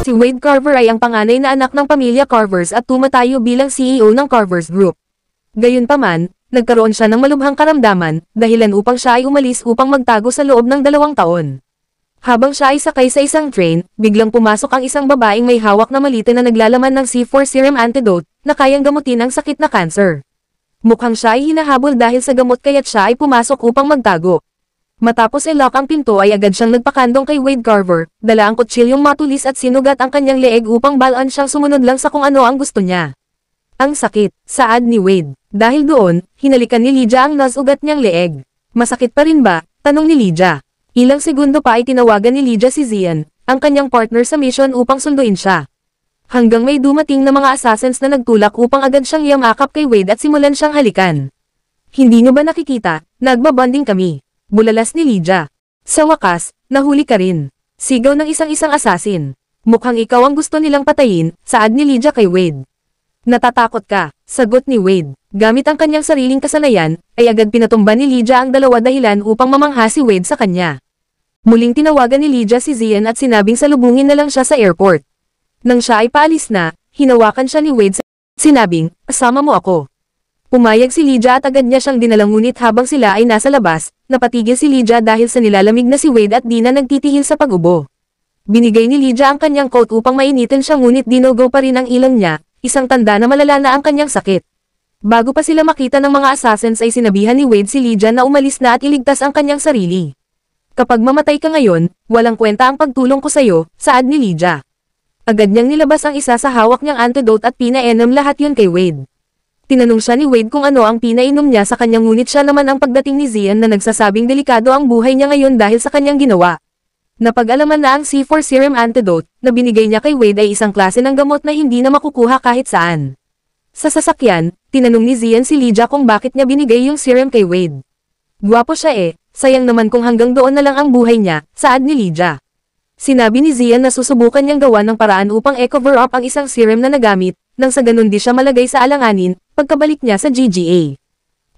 Si Wade Carver ay ang panganay na anak ng pamilya Carvers at tumatayo bilang CEO ng Carvers Group. Gayunpaman, nagkaroon siya ng malubhang karamdaman, dahilan upang siya ay umalis upang magtago sa loob ng 2 taon. Habang siya ay sakay sa isang train, biglang pumasok ang isang babaeng may hawak na malite na naglalaman ng C4 serum antidote na kayang gamutin ang sakit na cancer. Mukhang siya ay hinahabol dahil sa gamot kaya't siya ay pumasok upang magtago. Matapos i-lock ang pinto ay agad siyang nagpakandong kay Wade Carver, dala ang kutsilyong matulis at sinugat ang kanyang leeg upang balaan siyang sumunod lang sa kung ano ang gusto niya. Ang sakit, saad ni Wade. Dahil doon, hinalikan ni Lydia ang nasugat niyang leeg. Masakit pa rin ba? Tanong ni Lydia. Ilang segundo pa ay tinawagan ni Lydia si Zian, ang kanyang partner sa mission upang sunduin siya. Hanggang may dumating na mga assassins na nagtulak upang agad siyang yamakap kay Wade at simulan siyang halikan. Hindi niyo ba nakikita? Nagbabonding kami. Bulalas ni Lydia. Sa wakas, nahuli ka rin. Sigaw ng isang assassin. Mukhang ikaw ang gusto nilang patayin, saad ni Lydia kay Wade. Natatakot ka, sagot ni Wade. Gamit ang kanyang sariling kasanayan, ay agad pinatumba ni Lydia ang dalawa dahilan upang mamangha si Wade sa kanya. Muling tinawagan ni Lydia si Zian at sinabing salubungin na lang siya sa airport. Nang siya ay paalis na, hinawakan siya ni Wade sinabing, asama mo ako. Pumayag si Lydia at agad niya siyang dinalang ngunit habang sila ay nasa labas, napatigil si Lydia dahil sa nilalamig na si Wade at di na nagtitihil sa pag-ubo. Binigay ni Lydia ang kanyang coat upang mainitin siya ngunit dinugaw pa rin ang ilong niya, isang tanda na malala na ang kanyang sakit. Bago pa sila makita ng mga assassins ay sinabihan ni Wade si Lydia na umalis na at iligtas ang kanyang sarili. Kapag mamatay ka ngayon, walang kwenta ang pagtulong ko sa'yo, saad ni Lydia. Agad niyang nilabas ang isa sa hawak niyang antidote at pinainom lahat yun kay Wade. Tinanong siya ni Wade kung ano ang pinainom niya sa kanyang ngunit siya naman ang pagdating ni Zian na nagsasabing delikado ang buhay niya ngayon dahil sa kanyang ginawa. Napag-alaman na ang C4 serum antidote na binigay niya kay Wade ay isang klase ng gamot na hindi na makukuha kahit saan. Sa sasakyan, tinanong ni Zian si Lydia kung bakit niya binigay yung serum kay Wade. Gwapo siya sayang naman kung hanggang doon na lang ang buhay niya, saad ni Lydia. Sinabi ni Zian na susubukan niyang gawa ng paraan upang i-cover up ang isang serum na nagamit, nang sa ganun di siya malagay sa alanganin, pagkabalik niya sa GGA.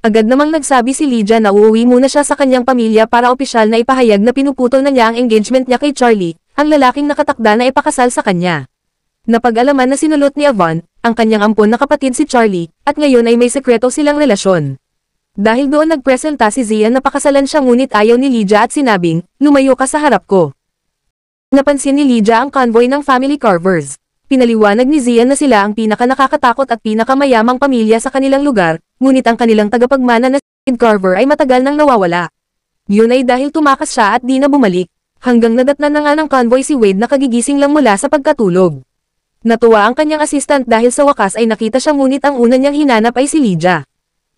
Agad namang nagsabi si Lydia na uuwi muna siya sa kanyang pamilya para opisyal na ipahayag na pinuputol na niya ang engagement niya kay Charlie, ang lalaking nakatakda na ipakasal sa kanya. Napag-alaman na sinulot ni Avon, ang kanyang ampon na kapatid si Charlie, at ngayon ay may sekreto silang relasyon. Dahil doon nagpresenta si Zian na pakasalan siya ngunit ayaw ni Lydia at sinabing, lumayo ka sa harap ko. Napansin ni Lydia ang convoy ng family Carvers. Pinaliwanag ni Zian na sila ang pinaka-nakakatakot at pinakamayamang pamilya sa kanilang lugar, ngunit ang kanilang tagapagmana na si Wade Carver ay matagal nang nawawala. Yun ay dahil tumakas siya at di na bumalik, hanggang nadatnan na nga ng convoy si Wade na kagigising lang mula sa pagkatulog. Natuwa ang kanyang assistant dahil sa wakas ay nakita siya ngunit ang una niyang hinanap ay si Lydia.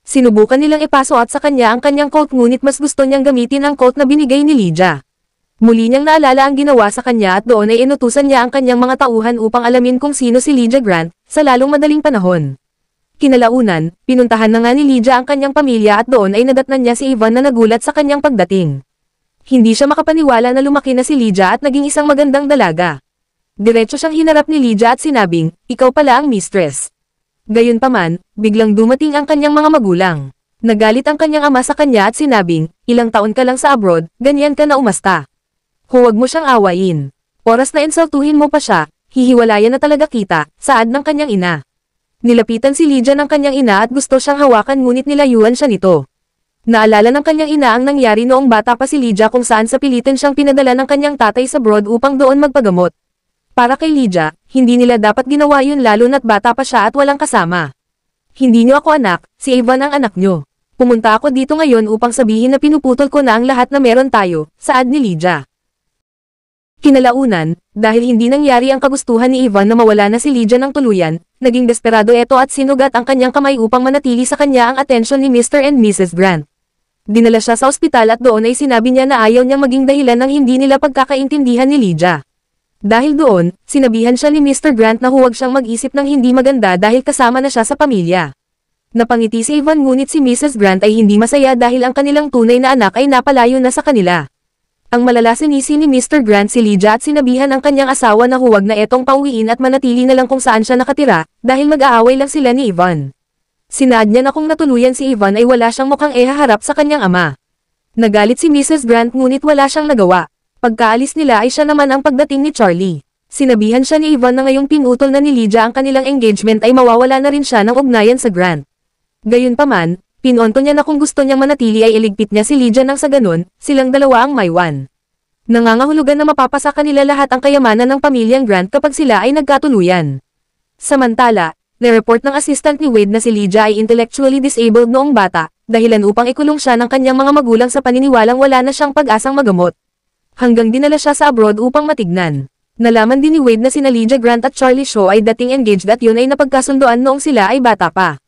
Sinubukan nilang ipasuot sa kanya ang kanyang coat ngunit mas gusto niyang gamitin ang coat na binigay ni Lydia. Muli niyang naalala ang ginawa sa kanya at doon ay inutusan niya ang kanyang mga tauhan upang alamin kung sino si Lydia Grant, sa lalong madaling panahon. Kinalaunan, pinuntahan na nga ni Lydia ang kanyang pamilya at doon ay nadatnan niya si Ivan na nagulat sa kanyang pagdating. Hindi siya makapaniwala na lumaki na si Lydia at naging isang magandang dalaga. Diretso siyang hinarap ni Lydia at sinabing, ikaw pala ang mistress. Gayunpaman, biglang dumating ang kanyang mga magulang. Nagalit ang kanyang ama sa kanya at sinabing, ilang taon ka lang sa abroad, ganyan ka na umasta. Huwag mo siyang awayin. Oras na insultuhin mo pa siya, hihiwalayan na talaga kita, saad ng kanyang ina. Nilapitan si Lydia ng kanyang ina at gusto siyang hawakan ngunit nilayuan siya nito. Naalala ng kanyang ina ang nangyari noong bata pa si Lydia kung saan sa pilitin siyang pinadala ng kanyang tatay sa abroad upang doon magpagamot. Para kay Lydia, hindi nila dapat ginawa yun lalo na't bata pa siya at walang kasama. Hindi niyo ako anak, si Ivan ang anak niyo. Pumunta ako dito ngayon upang sabihin na pinuputol ko na ang lahat na meron tayo, saad ni Lydia. Kinalaunan, dahil hindi nangyari ang kagustuhan ni Ivan na mawala na si Lydia ng tuluyan, naging desperado ito at sinugat ang kanyang kamay upang manatili sa kanya ang atensyon ni Mr. and Mrs. Grant. Dinala siya sa ospital at doon ay sinabi niya na ayaw niyang maging dahilan ng hindi nila pagkakaintindihan ni Lydia. Dahil doon, sinabihan siya ni Mr. Grant na huwag siyang mag-isip ng hindi maganda dahil kasama na siya sa pamilya. Napangiti si Ivan ngunit si Mrs. Grant ay hindi masaya dahil ang kanilang tunay na anak ay napalayo na sa kanila. Ang malala sinisi ni Mr. Grant si Lydia at sinabihan ang kanyang asawa na huwag na etong pauwiin at manatili na lang kung saan siya nakatira, dahil mag-aaway lang sila ni Ivan. Sinaad niya na kung natuluyan si Ivan ay wala siyang mukhang ihaharap sa kanyang ama. Nagalit si Mrs. Grant ngunit wala siyang nagawa. Pagkaalis nila ay siya naman ang pagdating ni Charlie. Sinabihan siya ni Ivan na ngayong pinutol na ni Lydia ang kanilang engagement ay mawawala na rin siya ng ugnayan sa Grant. Gayunpaman, pinonto niya na kung gusto niyang manatili ay iligpit niya si Lydia nang sa ganun, silang dalawa ang maiwan. Nangangahulugan na mapapasa kanila lahat ang kayamanan ng pamilyang Grant kapag sila ay nagkatuluyan. Samantala, nireport ng assistant ni Wade na si Lydia ay intellectually disabled noong bata, dahilan upang ikulong siya ng kanyang mga magulang sa paniniwalang wala na siyang pag-asang magamot. Hanggang dinala siya sa abroad upang matignan. Nalaman din ni Wade na sina Lydia Grant at Charlie Shaw ay dating engaged at yun ay napagkasundoan noong sila ay bata pa.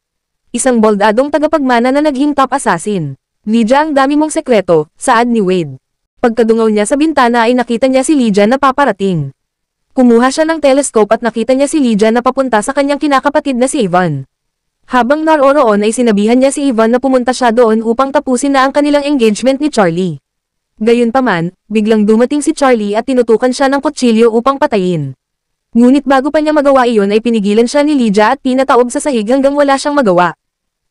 Isang boldadong tagapagmana na naging top assassin. Lydia, ang dami mong sekreto, saad ni Wade. Pagkadungaw niya sa bintana ay nakita niya si Lydia na paparating. Kumuha siya ng telescope at nakita niya si Lydia na papunta sa kanyang kinakapatid na si Ivan. Habang naroroon ay sinabihan niya si Ivan na pumunta siya doon upang tapusin na ang kanilang engagement ni Charlie. Gayunpaman, biglang dumating si Charlie at tinutukan siya ng kutsilyo upang patayin. Ngunit bago pa niya magawa iyon ay pinigilan siya ni Lydia at pinataob sa sahig hanggang wala siyang magawa.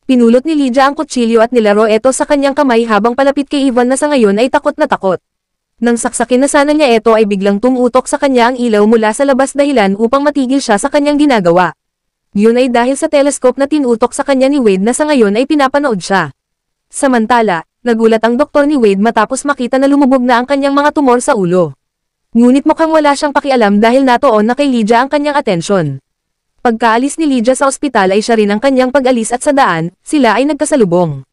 Pinulot ni Lydia ang kutsilyo at nilaro ito sa kanyang kamay habang palapit kay Ivan na sa ngayon ay takot na takot. Nang saksakin na sana niya ito ay biglang tumutok sa kanya ang ilaw mula sa labas dahilan upang matigil siya sa kanyang ginagawa. Yun ay dahil sa telescope na tinutok sa kanya ni Wade na sa ngayon ay pinapanood siya. Samantala, nagulat ang doktor ni Wade matapos makita na lumubog na ang kanyang mga tumor sa ulo. Ngunit mukhang wala siyang pakialam dahil natuon na kay Lydia ang kanyang atensyon. Pagkaalis ni Lydia sa ospital ay siya rin ang kanyang pag-alis at sa daan, sila ay nagkasalubong.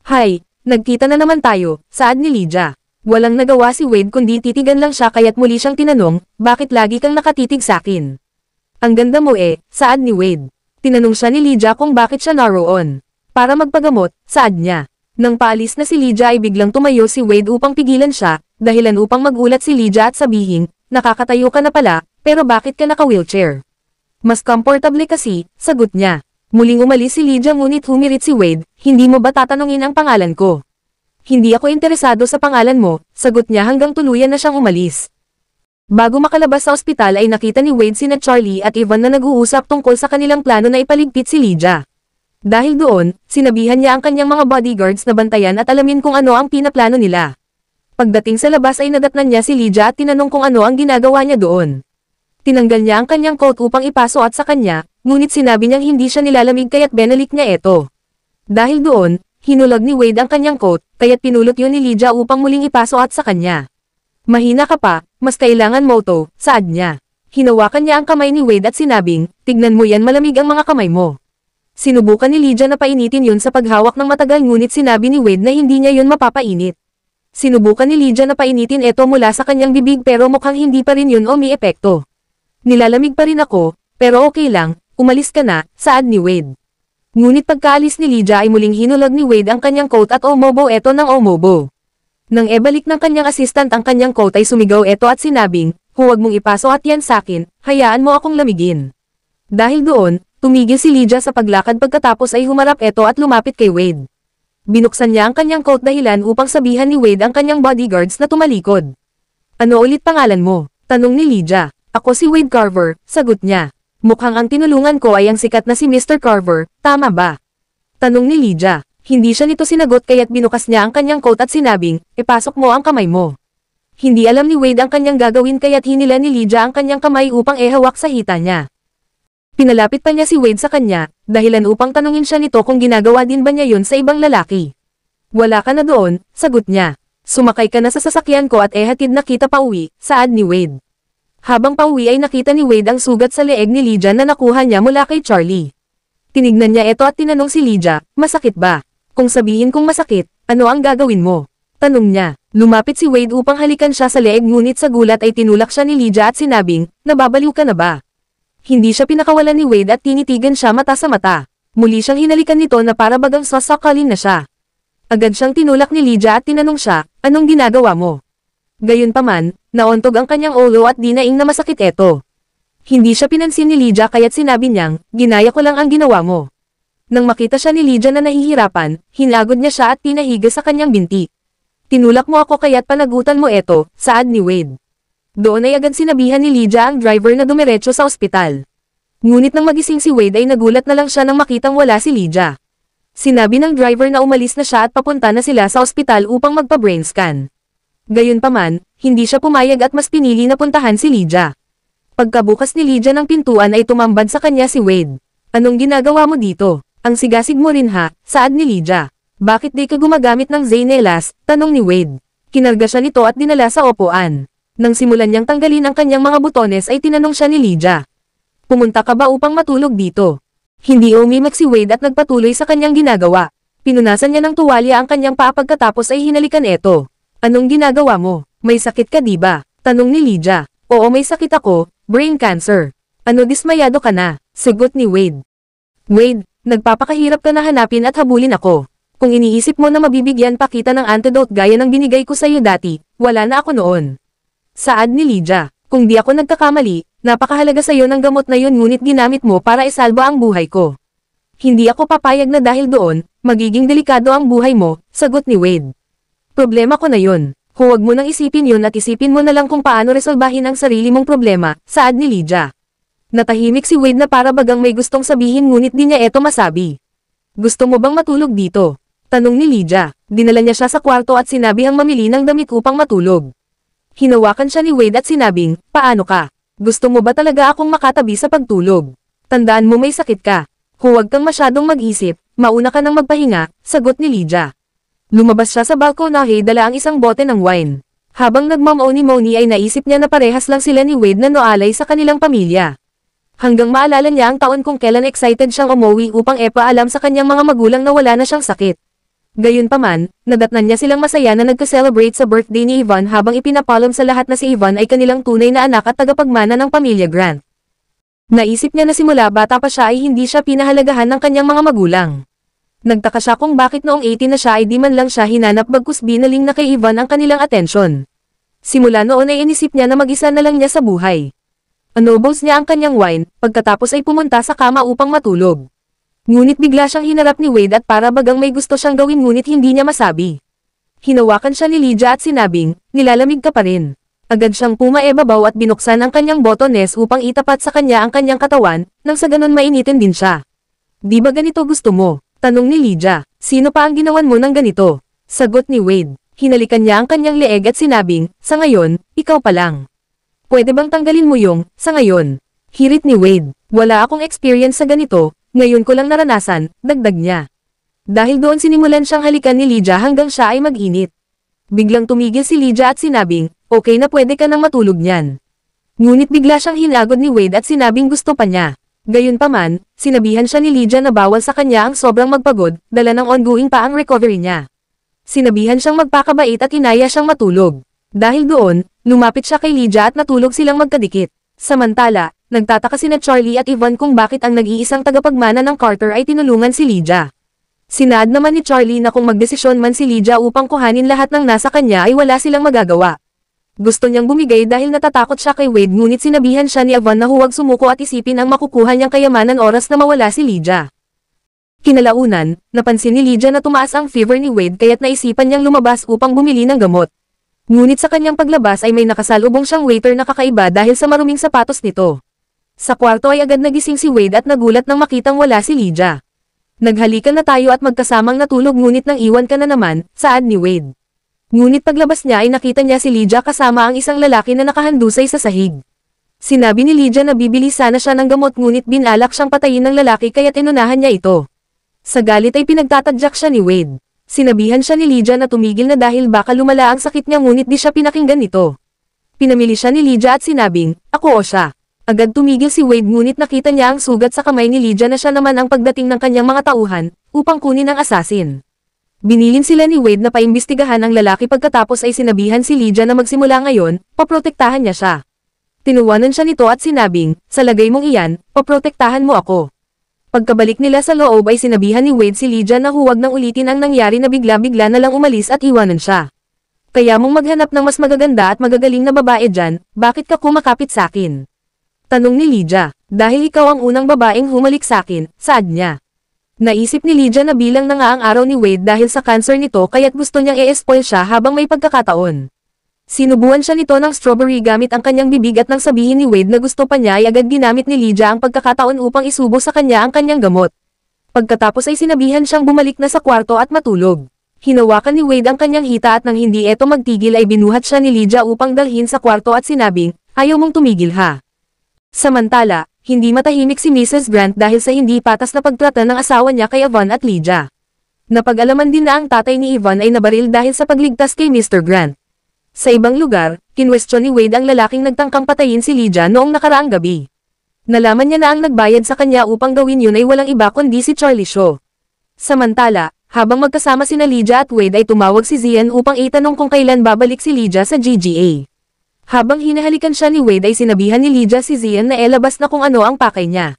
"Hay, nagkita na naman tayo," saad ni Lydia. Walang nagawa si Wade kundi titigan lang siya kaya't muli siyang tinanong, "Bakit lagi kang nakatitig sakin?" "Ang ganda mo saad ni Wade. Tinanong siya ni Lydia kung bakit siya naroon. "Para magpagamot," saad niya. Nang paalis na si Lydia ay biglang tumayo si Wade upang pigilan siya, dahilan upang magulat si Lydia at sabihin, "Nakakatayo ka na pala, pero bakit ka naka-wheelchair?" "Mas komportable kasi," sagot niya. Muling umalis si Lydia ngunit humirit si Wade, "Hindi mo ba tatanungin ang pangalan ko?" "Hindi ako interesado sa pangalan mo," sagot niya hanggang tuluyan na siyang umalis. Bago makalabas sa ospital ay nakita ni Wade sina Charlie at Ivan na nag-uusap tungkol sa kanilang plano na ipaligpit si Lydia. Dahil doon, sinabihan niya ang kanyang mga bodyguards na bantayan at alamin kung ano ang pinaplano nila. Pagdating sa labas ay nadatnan niya si Lydia at tinanong kung ano ang ginagawa niya doon. Tinanggal niya ang kanyang coat upang ipasuot sa kanya, ngunit sinabi niyang hindi siya nilalamig kaya't benalik niya ito. Dahil doon, hinulag ni Wade ang kanyang coat, kaya't pinulot yun ni Lydia upang muling ipasuot sa kanya. "Mahina ka pa, mas kailangan mo to," saad niya. Hinawakan niya ang kamay ni Wade at sinabing, "Tignan mo yan, malamig ang mga kamay mo." Sinubukan ni Lydia na painitin yun sa paghawak ng matagal ngunit sinabi ni Wade na hindi niya yun mapapainit. Sinubukan ni Lydia na painitin ito mula sa kanyang bibig pero mukhang hindi pa rin yun umi-epekto. "Nilalamig pa rin ako, pero okay lang, umalis ka na," saad ni Wade. Ngunit pagkaalis ni Lydia ay muling hinulag ni Wade ang kanyang coat at omobo ito ng omobo. Nang ebalik ng kanyang assistant ang kanyang coat ay sumigaw ito at sinabing, "Huwag mong ipasuot yan sakin, hayaan mo akong lamigin." Dahil doon, tumigil si Lydia sa paglakad pagkatapos ay humarap ito at lumapit kay Wade. Binuksan niya ang kanyang coat dahilan upang sabihan ni Wade ang kanyang bodyguards na tumalikod. "Ano ulit pangalan mo?" tanong ni Lydia. "Ako si Wade Carver," sagot niya. "Mukhang ang tinulungan ko ay ang sikat na si Mr. Carver, tama ba?" tanong ni Lydia. Hindi siya nito sinagot kaya't binukas niya ang kanyang coat at sinabing, "Ipasok mo ang kamay mo." Hindi alam ni Wade ang kanyang gagawin kaya't hinila ni Lydia ang kanyang kamay upang ehawak sa hita niya. Pinalapit pa niya si Wade sa kanya, dahilan upang tanungin siya nito kung ginagawa din ba niya yun sa ibang lalaki. "Wala ka na doon," sagot niya. "Sumakay ka na sa sasakyan ko at hatid na kita pauwi," saad ni Wade. Habang pauwi ay nakita ni Wade ang sugat sa leeg ni Lydia na nakuha niya mula kay Charlie. Tinignan niya ito at tinanong si Lydia, "Masakit ba? Kung sabihin kong masakit, ano ang gagawin mo?" tanong niya. Lumapit si Wade upang halikan siya sa leeg ngunit sa gulat ay tinulak siya ni Lydia at sinabing, "Nababaliw ka na ba?" Hindi siya pinakawalan ni Wade at tinitigan siya mata sa mata. Muli siyang hinalikan nito na para bagang sasakalin na siya. Agad siyang tinulak ni Lydia at tinanong siya, "Anong ginagawa mo?" Gayunpaman, nauntog ang kanyang ulo at dinaing na masakit ito. Hindi siya pinansin ni Lydia kaya't sinabi niyang, "Ginaya ko lang ang ginawa mo." Nang makita siya ni Lydia na nahihirapan, hinagod niya siya at pinahiga sa kanyang binti. "Tinulak mo ako kaya't panagutan mo ito," saad ni Wade. Doon ay agad sinabihan ni Lydia ang driver na dumiretso sa ospital. Ngunit nang magising si Wade ay nagulat na lang siya nang makitang wala si Lydia. Sinabi ng driver na umalis na siya at papunta na sila sa ospital upang magpa-brain scan. Gayunpaman, hindi siya pumayag at mas pinili na puntahan si Lydia. Pagkabukas ni Lydia ng pintuan ay tumambad sa kanya si Wade. Anong ginagawa mo dito? Ang sigasig mo rin ha, saad ni Lydia. Bakit di ka gumagamit ng Zainelas? Tanong ni Wade. Kinarga siya nito at dinala sa upuan. Nang simulan niyang tanggalin ang kanyang mga butones ay tinanong siya ni Lydia. Pumunta ka ba upang matulog dito? Hindi umimak si Wade at nagpatuloy sa kanyang ginagawa. Pinunasan niya ng tuwalya ang kanyang paa pagkatapos ay hinalikan ito. Anong ginagawa mo? May sakit ka diba? Tanong ni Lydia. Oo, may sakit ako, brain cancer. Ano, dismayado ka na? Sagot ni Wade. Wade, nagpapakahirap ka na hanapin at habulin ako. Kung iniisip mo na mabibigyan pa kita ng antidote gaya ng binigay ko sa iyo dati, wala na ako noon. Saad ni Lydia. Kung di ako nagkakamali, napakahalaga sa iyo ng gamot na yun ngunit ginamit mo para isalba ang buhay ko. Hindi ako papayag na dahil doon, magiging delikado ang buhay mo, sagot ni Wade. Problema ko na yun. Huwag mo nang isipin yun at isipin mo na lang kung paano resolbahin ang sarili mong problema, saad ni Lydia. Natahimik si Wade na para bagang may gustong sabihin ngunit di niya eto masabi. Gusto mo bang matulog dito? Tanong ni Lydia. Dinala niya siya sa kwarto at sinabihang mamili ng damit upang matulog. Hinawakan siya ni Wade at sinabing, paano ka? Gusto mo ba talaga akong makatabi sa pagtulog? Tandaan mo may sakit ka. Huwag kang masyadong mag-isip, mauna ka nang magpahinga, sagot ni Lydia. Lumabas siya sa balkonahe dala ang isang bote ng wine. Habang nagmamoni-moni ay naisip niya na parehas lang sila ni Wade na noalay sa kanilang pamilya. Hanggang maalala niya ang taon kung kailan excited siyang umuwi upang epaalam sa kanyang mga magulang na wala na siyang sakit. Gayunpaman, nadatnan niya silang masaya na nagka-celebrate sa birthday ni Ivan habang ipinapalom sa lahat na si Ivan ay kanilang tunay na anak at tagapagmana ng pamilya Grant. Naisip niya na simula bata pa siya ay hindi siya pinahalagahan ng kanyang mga magulang. Nagtaka siya kung bakit noong 18 na siya ay di man lang siya hinanap bagkus binaling na kay Ivan ang kanilang atensyon. Simula noon ay inisip niya na mag-isa na lang niya sa buhay. Anobos niya ang kanyang wine, pagkatapos ay pumunta sa kama upang matulog. Ngunit bigla siyang hinarap ni Wade at para bagang may gusto siyang gawin ngunit hindi niya masabi. Hinawakan siya ni Lydia at sinabing, nilalamig ka pa rin. Agad siyang pumaebabaw at binuksan ang kanyang botones upang itapat sa kanya ang kanyang katawan, nang sa ganon mainitin din siya. Di ba ganito gusto mo? Tanong ni Lydia, sino pa ang ginawan mo ng ganito? Sagot ni Wade, hinalikan niya ang kanyang leeg at sinabing, sa ngayon, ikaw pa lang. Pwede bang tanggalin mo yung, sa ngayon? Hirit ni Wade, wala akong experience sa ganito, ngayon ko lang naranasan, dagdag niya. Dahil doon sinimulan siyang halikan ni Lydia hanggang siya ay mag-init. Biglang tumigil si Lydia at sinabing, okay na pwede ka nang matulog niyan. Ngunit bigla siyang hinagod ni Wade at sinabing gusto pa niya. Gayunpaman, sinabihan siya ni Lydia na bawal sa kanya ang sobrang magpagod, dala ng ongoing pa ang recovery niya. Sinabihan siyang magpakabait at inaya siyang matulog. Dahil doon, lumapit siya kay Lydia at natulog silang magkadikit. Samantala, nagtataka sina Charlie at Ivan kung bakit ang nag-iisang tagapagmana ng Carter ay tinulungan si Lydia. Sinaad naman ni Charlie na kung magdesisyon man si Lydia upang kuhanin lahat ng nasa kanya ay wala silang magagawa. Gusto niyang bumigay dahil natatakot siya kay Wade ngunit sinabihan siya ni Ivan na huwag sumuko at isipin ang makukuha niyang kayamanan oras na mawala si Lydia. Kinalaunan, napansin ni Lydia na tumaas ang fever ni Wade kaya't naisipan niyang lumabas upang bumili ng gamot. Ngunit sa kanyang paglabas ay may nakasalubong siyang waiter na kakaiba dahil sa maruming sapatos nito. Sa kwarto ay agad nagising si Wade at nagulat nang makitang wala si Lydia. Naghalikan na tayo at magkasamang natulog ngunit nang iwan ka na naman, saad ni Wade. Ngunit paglabas niya ay nakita niya si Lydia kasama ang isang lalaki na nakahandusay sa sahig. Sinabi ni Lydia na bibili sana siya ng gamot ngunit binalak siyang patayin ng lalaki kaya't inunahan niya ito. Sa galit ay pinagtatadyak siya ni Wade. Sinabihan siya ni Lydia na tumigil na dahil baka lumala ang sakit niya ngunit di siya pinakinggan nito. Pinamili siya ni Lydia at sinabing, ako o siya. Agad tumigil si Wade ngunit nakita niya ang sugat sa kamay ni Lydia na siya naman ang pagdating ng kanyang mga tauhan, upang kunin ang asasin. Binilin sila ni Wade na paimbestigahan ang lalaki pagkatapos ay sinabihan si Lydia na magsimula ngayon, paprotektahan niya siya. Tinuwanan siya nito at sinabing, sa lagay mong iyan, paprotektahan mo ako. Pagkabalik nila sa loob ay sinabihan ni Wade si Lydia na huwag nang ulitin ang nangyari na bigla-bigla na lang umalis at iwanan siya. Kaya mong maghanap ng mas magaganda at magagaling na babae dyan, bakit ka kumakapit sa akin? Tanong ni Lydia, dahil ikaw ang unang babaeng humalik sa akin, saad niya. Naisip ni Lydia na bilang na nga ang araw ni Wade dahil sa cancer nito kaya't gusto niyang i-spoil siya habang may pagkakataon. Sinubuan siya nito ng strawberry gamit ang kanyang bibig at nang sabihin ni Wade na gusto pa niya ay agad ginamit ni Lydia ang pagkakataon upang isubo sa kanya ang kanyang gamot. Pagkatapos ay sinabihan siyang bumalik na sa kwarto at matulog. Hinawakan ni Wade ang kanyang hita at nang hindi eto magtigil ay binuhat siya ni Lydia upang dalhin sa kwarto at sinabing, ayaw mong tumigil ha. Samantala, hindi matahimik si Mrs. Grant dahil sa hindi patas na pagtrata ng asawa niya kay Yvonne at Lydia. Napag-alaman din na ang tatay ni Yvonne ay nabaril dahil sa pagligtas kay Mr. Grant. Sa ibang lugar, kinwestiyon ni Wade ang lalaking nagtangkang patayin si Lydia noong nakaraang gabi. Nalaman niya na ang nagbayad sa kanya upang gawin yun ay walang iba kundi si Charlie Shaw. Samantala, habang magkasama sina Lydia at Wade ay tumawag si Zian upang itanong kung kailan babalik si Lydia sa GGA. Habang hinahalikan siya ni Wade ay sinabihan ni Lydia si Zian na elabas na kung ano ang pakay niya.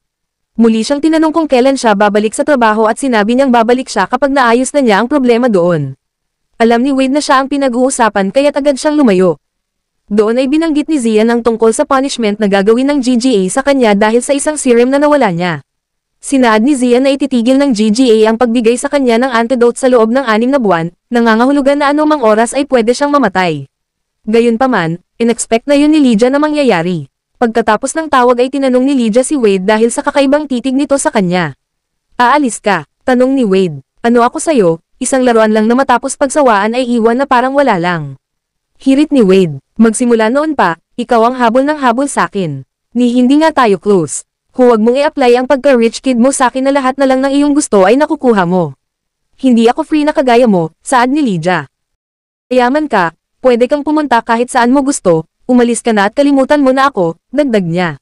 Muli siyang tinanong kung kailan siya babalik sa trabaho at sinabi niyang babalik siya kapag naayos na niya ang problema doon. Alam ni Wade na siya ang pinag-uusapan kaya agad siyang lumayo. Doon ay binanggit ni Zian ang tungkol sa punishment na gagawin ng GGA sa kanya dahil sa isang serum na nawala niya. Sinaad ni Zian na ititigil ng GGA ang pagbigay sa kanya ng antidote sa loob ng 6 na buwan, nangangahulugan na anumang oras ay pwede siyang mamatay. Gayunpaman, in-expect na yun ni Lydia na mangyayari. Pagkatapos ng tawag ay tinanong ni Lydia si Wade dahil sa kakaibang titig nito sa kanya. Aalis ka? Tanong ni Wade. Ano ako sayo, isang laruan lang na matapos pagsawaan ay iwan na parang wala lang. Hirit ni Wade. Magsimula noon pa, ikaw ang habol ng habol sakin. Ni hindi nga tayo close. Huwag mong i-apply ang pagka-rich kid mo sa akin na lahat na lang ng iyong gusto ay nakukuha mo. Hindi ako free na kagaya mo, saad ni Lydia. Yaman ka, pwede kang pumunta kahit saan mo gusto, umalis ka na at kalimutan mo na ako, dagdag niya.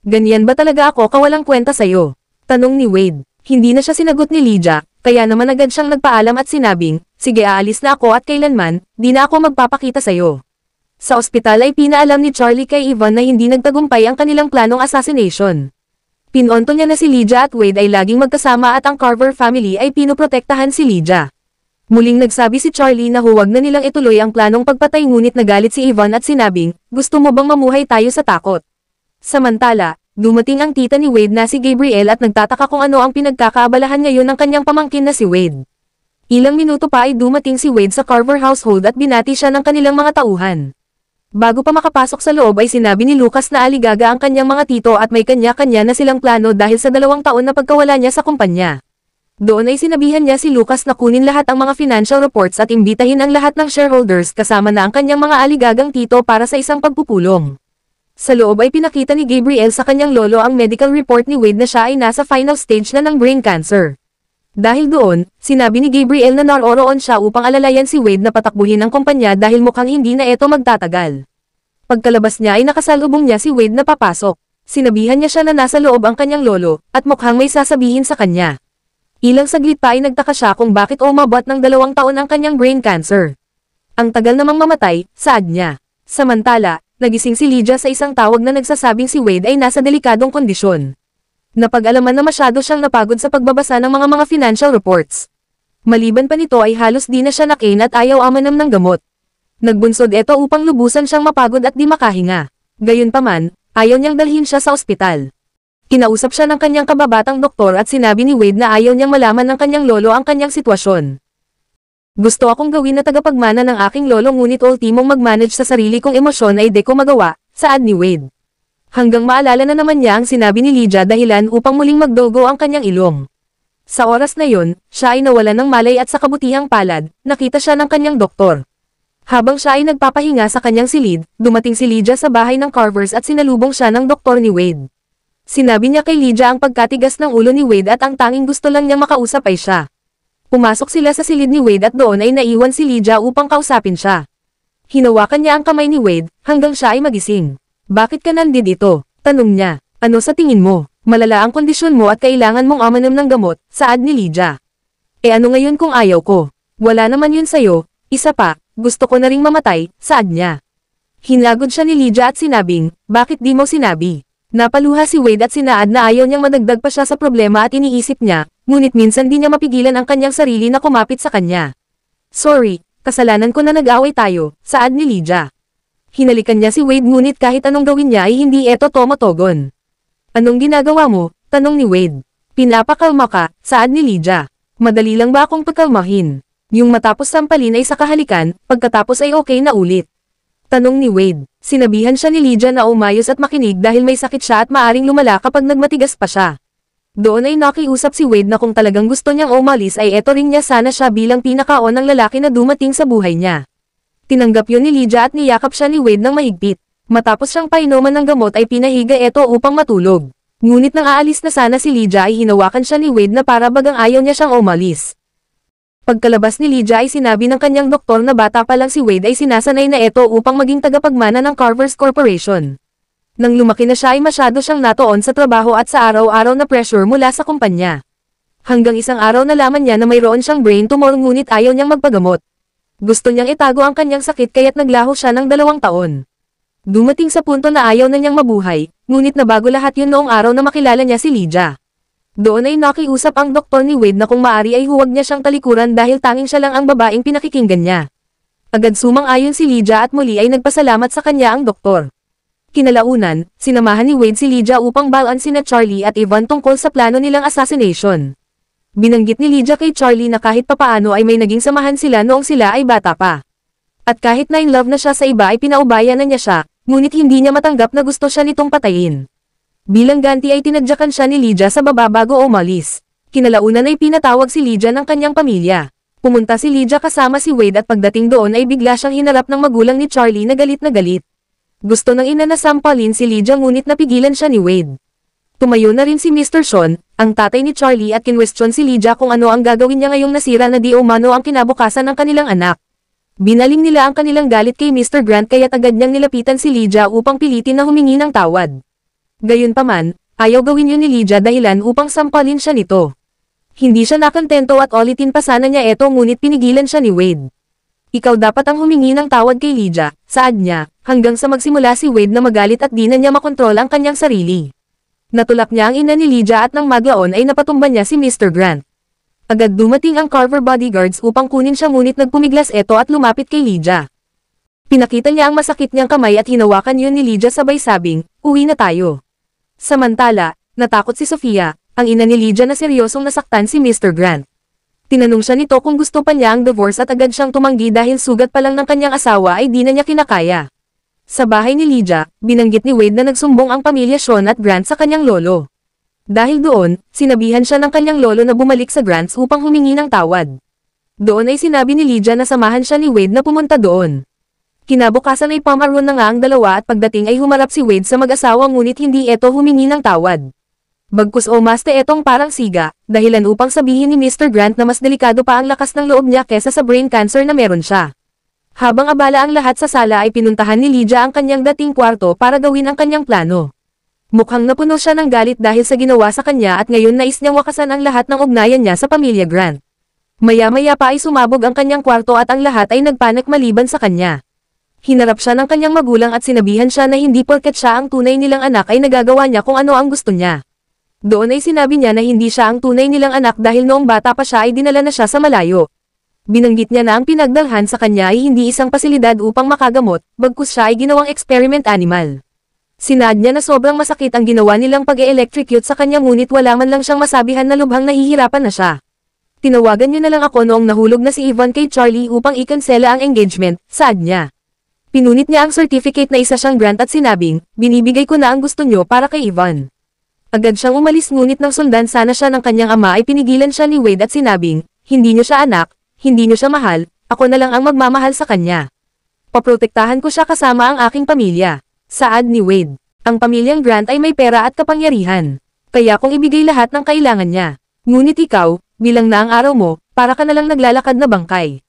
Ganyan ba talaga ako kawalang kwenta sa'yo? Tanong ni Wade. Hindi na siya sinagot ni Lydia, kaya naman agad siyang nagpaalam at sinabing, sige aalis na ako at kailanman, di na ako magpapakita sa'yo. Sa ospital ay pinaalam ni Charlie kay Yvonne na hindi nagtagumpay ang kanilang planong assassination. Pinonto niya na si Lydia at Wade ay laging magkasama at ang Carver family ay pinoprotektahan si Lydia. Muling nagsabi si Charlie na huwag na nilang ituloy ang planong pagpatay ngunit nagalit si Yvonne at sinabing, gusto mo bang mamuhay tayo sa takot? Samantala, dumating ang tita ni Wade na si Gabriel at nagtataka kung ano ang pinagkakaabalahan ngayon ng kanyang pamangkin na si Wade. Ilang minuto pa ay dumating si Wade sa Carver household at binati siya ng kanilang mga tauhan. Bago pa makapasok sa loob ay sinabi ni Lucas na aligaga ang kanyang mga tito at may kanya-kanya na silang plano dahil sa 2 taon na pagkawala niya sa kumpanya. Doon ay sinabihan niya si Lucas na kunin lahat ang mga financial reports at imbitahin ang lahat ng shareholders kasama na ang kanyang mga aligagang tito para sa isang pagpupulong. Sa loob ay pinakita ni Gabriel sa kanyang lolo ang medical report ni Wade na siya ay nasa final stage na ng brain cancer. Dahil doon, sinabi ni Gabriel na naroroon siya upang alalayan si Wade na patakbuhin ang kumpanya dahil mukhang hindi na ito magtatagal. Pagkalabas niya ay nakasalubong niya si Wade na papasok. Sinabihan niya siya na nasa loob ang kanyang lolo, at mukhang may sasabihin sa kanya. Ilang saglit pa ay nagtaka siya kung bakit umabot ng 2 taon ang kanyang brain cancer. Ang tagal namang mamatay, saad niya. Samantala, nagising si Lydia sa isang tawag na nagsasabing si Wade ay nasa delikadong kondisyon. Napag-alaman na masyado siyang napagod sa pagbabasa ng mga financial reports. Maliban pa nito ay halos di na siya nakain at ayaw amanam ng gamot. Nagbunsod ito upang lubusan siyang mapagod at di makahinga. Gayunpaman, ayaw niyang dalhin siya sa ospital. Kinausap siya ng kanyang kababatang doktor at sinabi ni Wade na ayaw niyang malaman ng kanyang lolo ang kanyang sitwasyon. Gusto akong gawin na tagapagmana ng aking lolo ngunit ultimong mag-manage sa sarili kong emosyon ay di ko magawa, saad ni Wade. Hanggang maalala na naman niya ang sinabi ni Lydia dahilan upang muling magdogo ang kanyang ilong. Sa oras na yon, siya ay nawalan ng malay at sa kabutihang palad, nakita siya ng kanyang doktor. Habang siya ay nagpapahinga sa kanyang silid, dumating si Lydia sa bahay ng Carvers at sinalubong siya ng doktor ni Wade. Sinabi niya kay Lydia ang pagkatigas ng ulo ni Wade at ang tanging gusto lang niyang makausap ay siya. Pumasok sila sa silid ni Wade at doon ay naiwan si Lydia upang kausapin siya. Hinawakan niya ang kamay ni Wade, hanggang siya ay magising. Bakit ka nandito? Tanong niya. Ano sa tingin mo? Malala ang kondisyon mo at kailangan mong amanom ng gamot, saad ni Lydia. Ano ngayon kung ayaw ko? Wala naman yun sa'yo, isa pa, gusto ko na ring mamatay, saad niya. Hinagod siya ni Lydia at sinabing, bakit di mo sinabi? Napaluha si Wade at sinaad na ayaw niyang madagdag pa siya sa problema at iniisip niya, ngunit minsan di niya mapigilan ang kanyang sarili na kumapit sa kanya. Sorry, kasalanan ko na nag-away tayo, saad ni Lydia. Hinalikan niya si Wade ngunit kahit anong gawin niya ay hindi ito tomotogon. Anong ginagawa mo? Tanong ni Wade. Pinapakalma ka, saad ni Lydia. Madali lang ba akong pagkalmahin? Yung matapos sampalin ay sa kahalikan, pagkatapos ay okay na ulit. Tanong ni Wade. Sinabihan siya ni Lydia na umayos at makinig dahil may sakit siya at maaring lumala kapag nagmatigas pa siya. Doon ay nakiusap si Wade na kung talagang gusto niyang umalis ay eto rin niya sana siya bilang pinakaon ng lalaki na dumating sa buhay niya. Tinanggap yun ni Lydia at niyakap siya ni Wade ng mahigpit. Matapos siyang painuman ng gamot ay pinahiga ito upang matulog. Ngunit nang aalis na sana si Lydia ay hinawakan siya ni Wade na para bagang ayaw niya siyang umalis. Pagkalabas ni Lydia ay sinabi ng kanyang doktor na bata pa lang si Wade ay sinasanay na ito upang maging tagapagmana ng Carver's Corporation. Nang lumaki na siya ay masyado siyang natuon sa trabaho at sa araw-araw na pressure mula sa kumpanya. Hanggang isang araw nalaman niya na mayroon siyang brain tumor ngunit ayaw niyang magpagamot. Gusto niyang itago ang kanyang sakit kaya't naglaho siya ng 2 taon. Dumating sa punto na ayaw na niyang mabuhay, ngunit nabago lahat yun noong araw na makilala niya si Lydia. Doon ay nakiusap ang doktor ni Wade na kung maari ay huwag niya siyang talikuran dahil tanging siya lang ang babaeng pinakikinggan niya. Agad sumang-ayon si Lydia at muli ay nagpasalamat sa kanya ang doktor. Kinalaunan, sinamahan ni Wade si Lydia upang balaan sina Charlie at Yvonne tungkol sa plano nilang assassination. Binanggit ni Lydia kay Charlie na kahit papaano ay may naging samahan sila noong sila ay bata pa. At kahit na in love na siya sa iba ay pinaubaya na niya siya, ngunit hindi niya matanggap na gusto siya nitong patayin. Bilang ganti ay tinadyakan siya ni Lydia sa baba bago umalis. Kinalaunan ay pinatawag si Lydia ng kanyang pamilya. Pumunta si Lydia kasama si Wade at pagdating doon ay bigla siyang hinarap ng magulang ni Charlie na galit na galit. Gusto ng ina na sampalin si Lydia ngunit napigilan siya ni Wade. Tumayo na rin si Mr. Sean, ang tatay ni Charlie at kinwestiyon si Lydia kung ano ang gagawin niya ngayong nasira na di umano ang kinabukasan ng kanilang anak. Binaling nila ang kanilang galit kay Mr. Grant kaya't agad niyang nilapitan si Lydia upang pilitin na humingi ng tawad. Gayunpaman, ayaw gawin yun ni Lydia dahilan upang sampalin siya nito. Hindi siya nakontento at ulitin pa sana niya eto ngunit pinigilan siya ni Wade. Ikaw dapat ang humingi ng tawad kay Lydia, saad niya, hanggang sa magsimula si Wade na magalit at di na niya makontrol ang kanyang sarili. Natulak niya ang ina ni Lydia at nang maglaon ay napatumba niya si Mr. Grant. Agad dumating ang Carver bodyguards upang kunin siya ngunit nagpumiglas ito at lumapit kay Lydia. Pinakita niya ang masakit niyang kamay at hinawakan yun ni Lydia sabay sabing, uwi na tayo. Samantala, natakot si Sofia, ang ina ni Lydia na seryosong nasaktan si Mr. Grant. Tinanong siya nito kung gusto pa niya ang divorce at agad siyang tumanggi dahil sugat pa lang ng kanyang asawa ay di na niya kinakaya. Sa bahay ni Lydia, binanggit ni Wade na nagsumbong ang pamilya Sean at Grant sa kanyang lolo. Dahil doon, sinabihan siya ng kanyang lolo na bumalik sa Grants upang humingi ng tawad. Doon ay sinabi ni Lydia na samahan siya ni Wade na pumunta doon. Kinabukasan ay pamaroon na nga ang dalawa at pagdating ay humarap si Wade sa mag-asawa ngunit hindi ito humingi ng tawad. Bagkus umaste etong parang siga, dahilan upang sabihin ni Mr. Grant na mas delikado pa ang lakas ng loob niya kesa sa brain cancer na meron siya. Habang abala ang lahat sa sala ay pinuntahan ni Lydia ang kanyang dating kwarto para gawin ang kanyang plano. Mukhang napuno siya ng galit dahil sa ginawa sa kanya at ngayon nais niyang wakasan ang lahat ng ugnayan niya sa pamilya Grant. Maya-maya pa ay sumabog ang kanyang kwarto at ang lahat ay nagpanik maliban sa kanya. Hinarap siya ng kanyang magulang at sinabihan siya na hindi porket siya ang tunay nilang anak ay nagagawa niya kung ano ang gusto niya. Doon ay sinabi niya na hindi siya ang tunay nilang anak dahil noong bata pa siya ay dinala na siya sa malayo. Binanggit niya na ang pinagdalhan sa kanya ay hindi isang pasilidad upang makagamot, bagkus siya ay ginawang experiment animal. Sinad niya na sobrang masakit ang ginawa nilang pag-e-electrocute sa kanya ngunit wala man lang siyang masabihan na lubhang nahihirapan na siya. Tinawagan niyo na lang ako noong nahulog na si Yvonne kay Charlie upang ikansela ang engagement, saad niya. Pinunit niya ang certificate na isa siyang grant at sinabing, binibigay ko na ang gusto niyo para kay Yvonne. Agad siyang umalis ngunit nang sundan sana siya ng kanyang ama ay pinigilan siya ni Wade at sinabing, hindi niyo siya anak, hindi niyo siya mahal, ako na lang ang magmamahal sa kanya. Paprotektahan ko siya kasama ang aking pamilya. Saad ni Wade, ang pamilyang Grant ay may pera at kapangyarihan. Kaya kung ibigay lahat ng kailangan niya. Ngunit ikaw, bilang na ang araw mo, para ka nalang naglalakad na bangkay.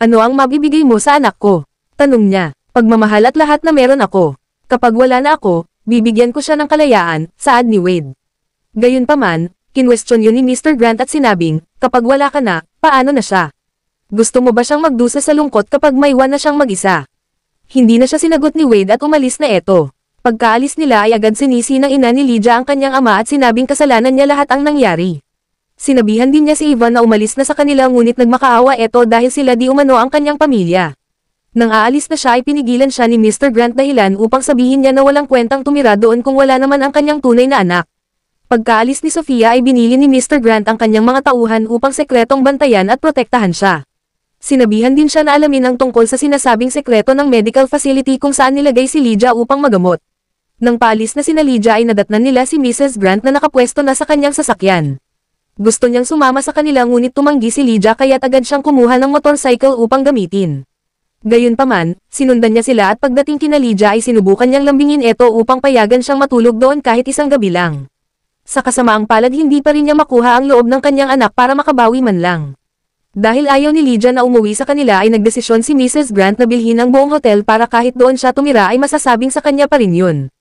Ano ang mabibigay mo sa anak ko? Tanong niya, pagmamahal at lahat na meron ako. Kapag wala na ako, bibigyan ko siya ng kalayaan, saad ni Wade. Gayunpaman, kinwestiyon yun ni Mr. Grant at sinabing, kapag wala ka na, paano na siya? Gusto mo ba siyang magdusa sa lungkot kapag may iwan na siyang mag-isa? Hindi na siya sinagot ni Wade at umalis na eto. Pagkaalis nila ay agad sinisi ng ina ni Lydia ang kanyang ama at sinabing kasalanan niya lahat ang nangyari. Sinabihan din niya si Yvonne na umalis na sa kanila ngunit nagmakaawa eto dahil sila di umano ang kanyang pamilya. Nang aalis na siya ay pinigilan siya ni Mr. Grant dahilan upang sabihin niya na walang kwentang tumira doon kung wala naman ang kanyang tunay na anak. Pagkaalis ni Sofia ay binili ni Mr. Grant ang kanyang mga tauhan upang sekretong bantayan at protektahan siya. Sinabihan din siya na alamin ang tungkol sa sinasabing sekreto ng medical facility kung saan nilagay si Lydia upang magamot. Nang paalis na sina Lydia ay nadatnan nila si Mrs. Grant na nakapwesto na sa kanyang sasakyan. Gusto niyang sumama sa kanila ngunit tumanggi si Lydia kaya't agad siyang kumuha ng motorcycle upang gamitin. Gayunpaman, sinundan niya sila at pagdating kina Lydia ay sinubukan niyang lambingin ito upang payagan siyang matulog doon kahit isang gabi lang. Sa kasamaang palad hindi pa rin niya makuha ang loob ng kanyang anak para makabawi man lang. Dahil ayaw ni Lydia na umuwi sa kanila ay nagdesisyon si Mrs. Grant na bilhin ang buong hotel para kahit doon siya tumira ay masasabing sa kanya pa rin yun.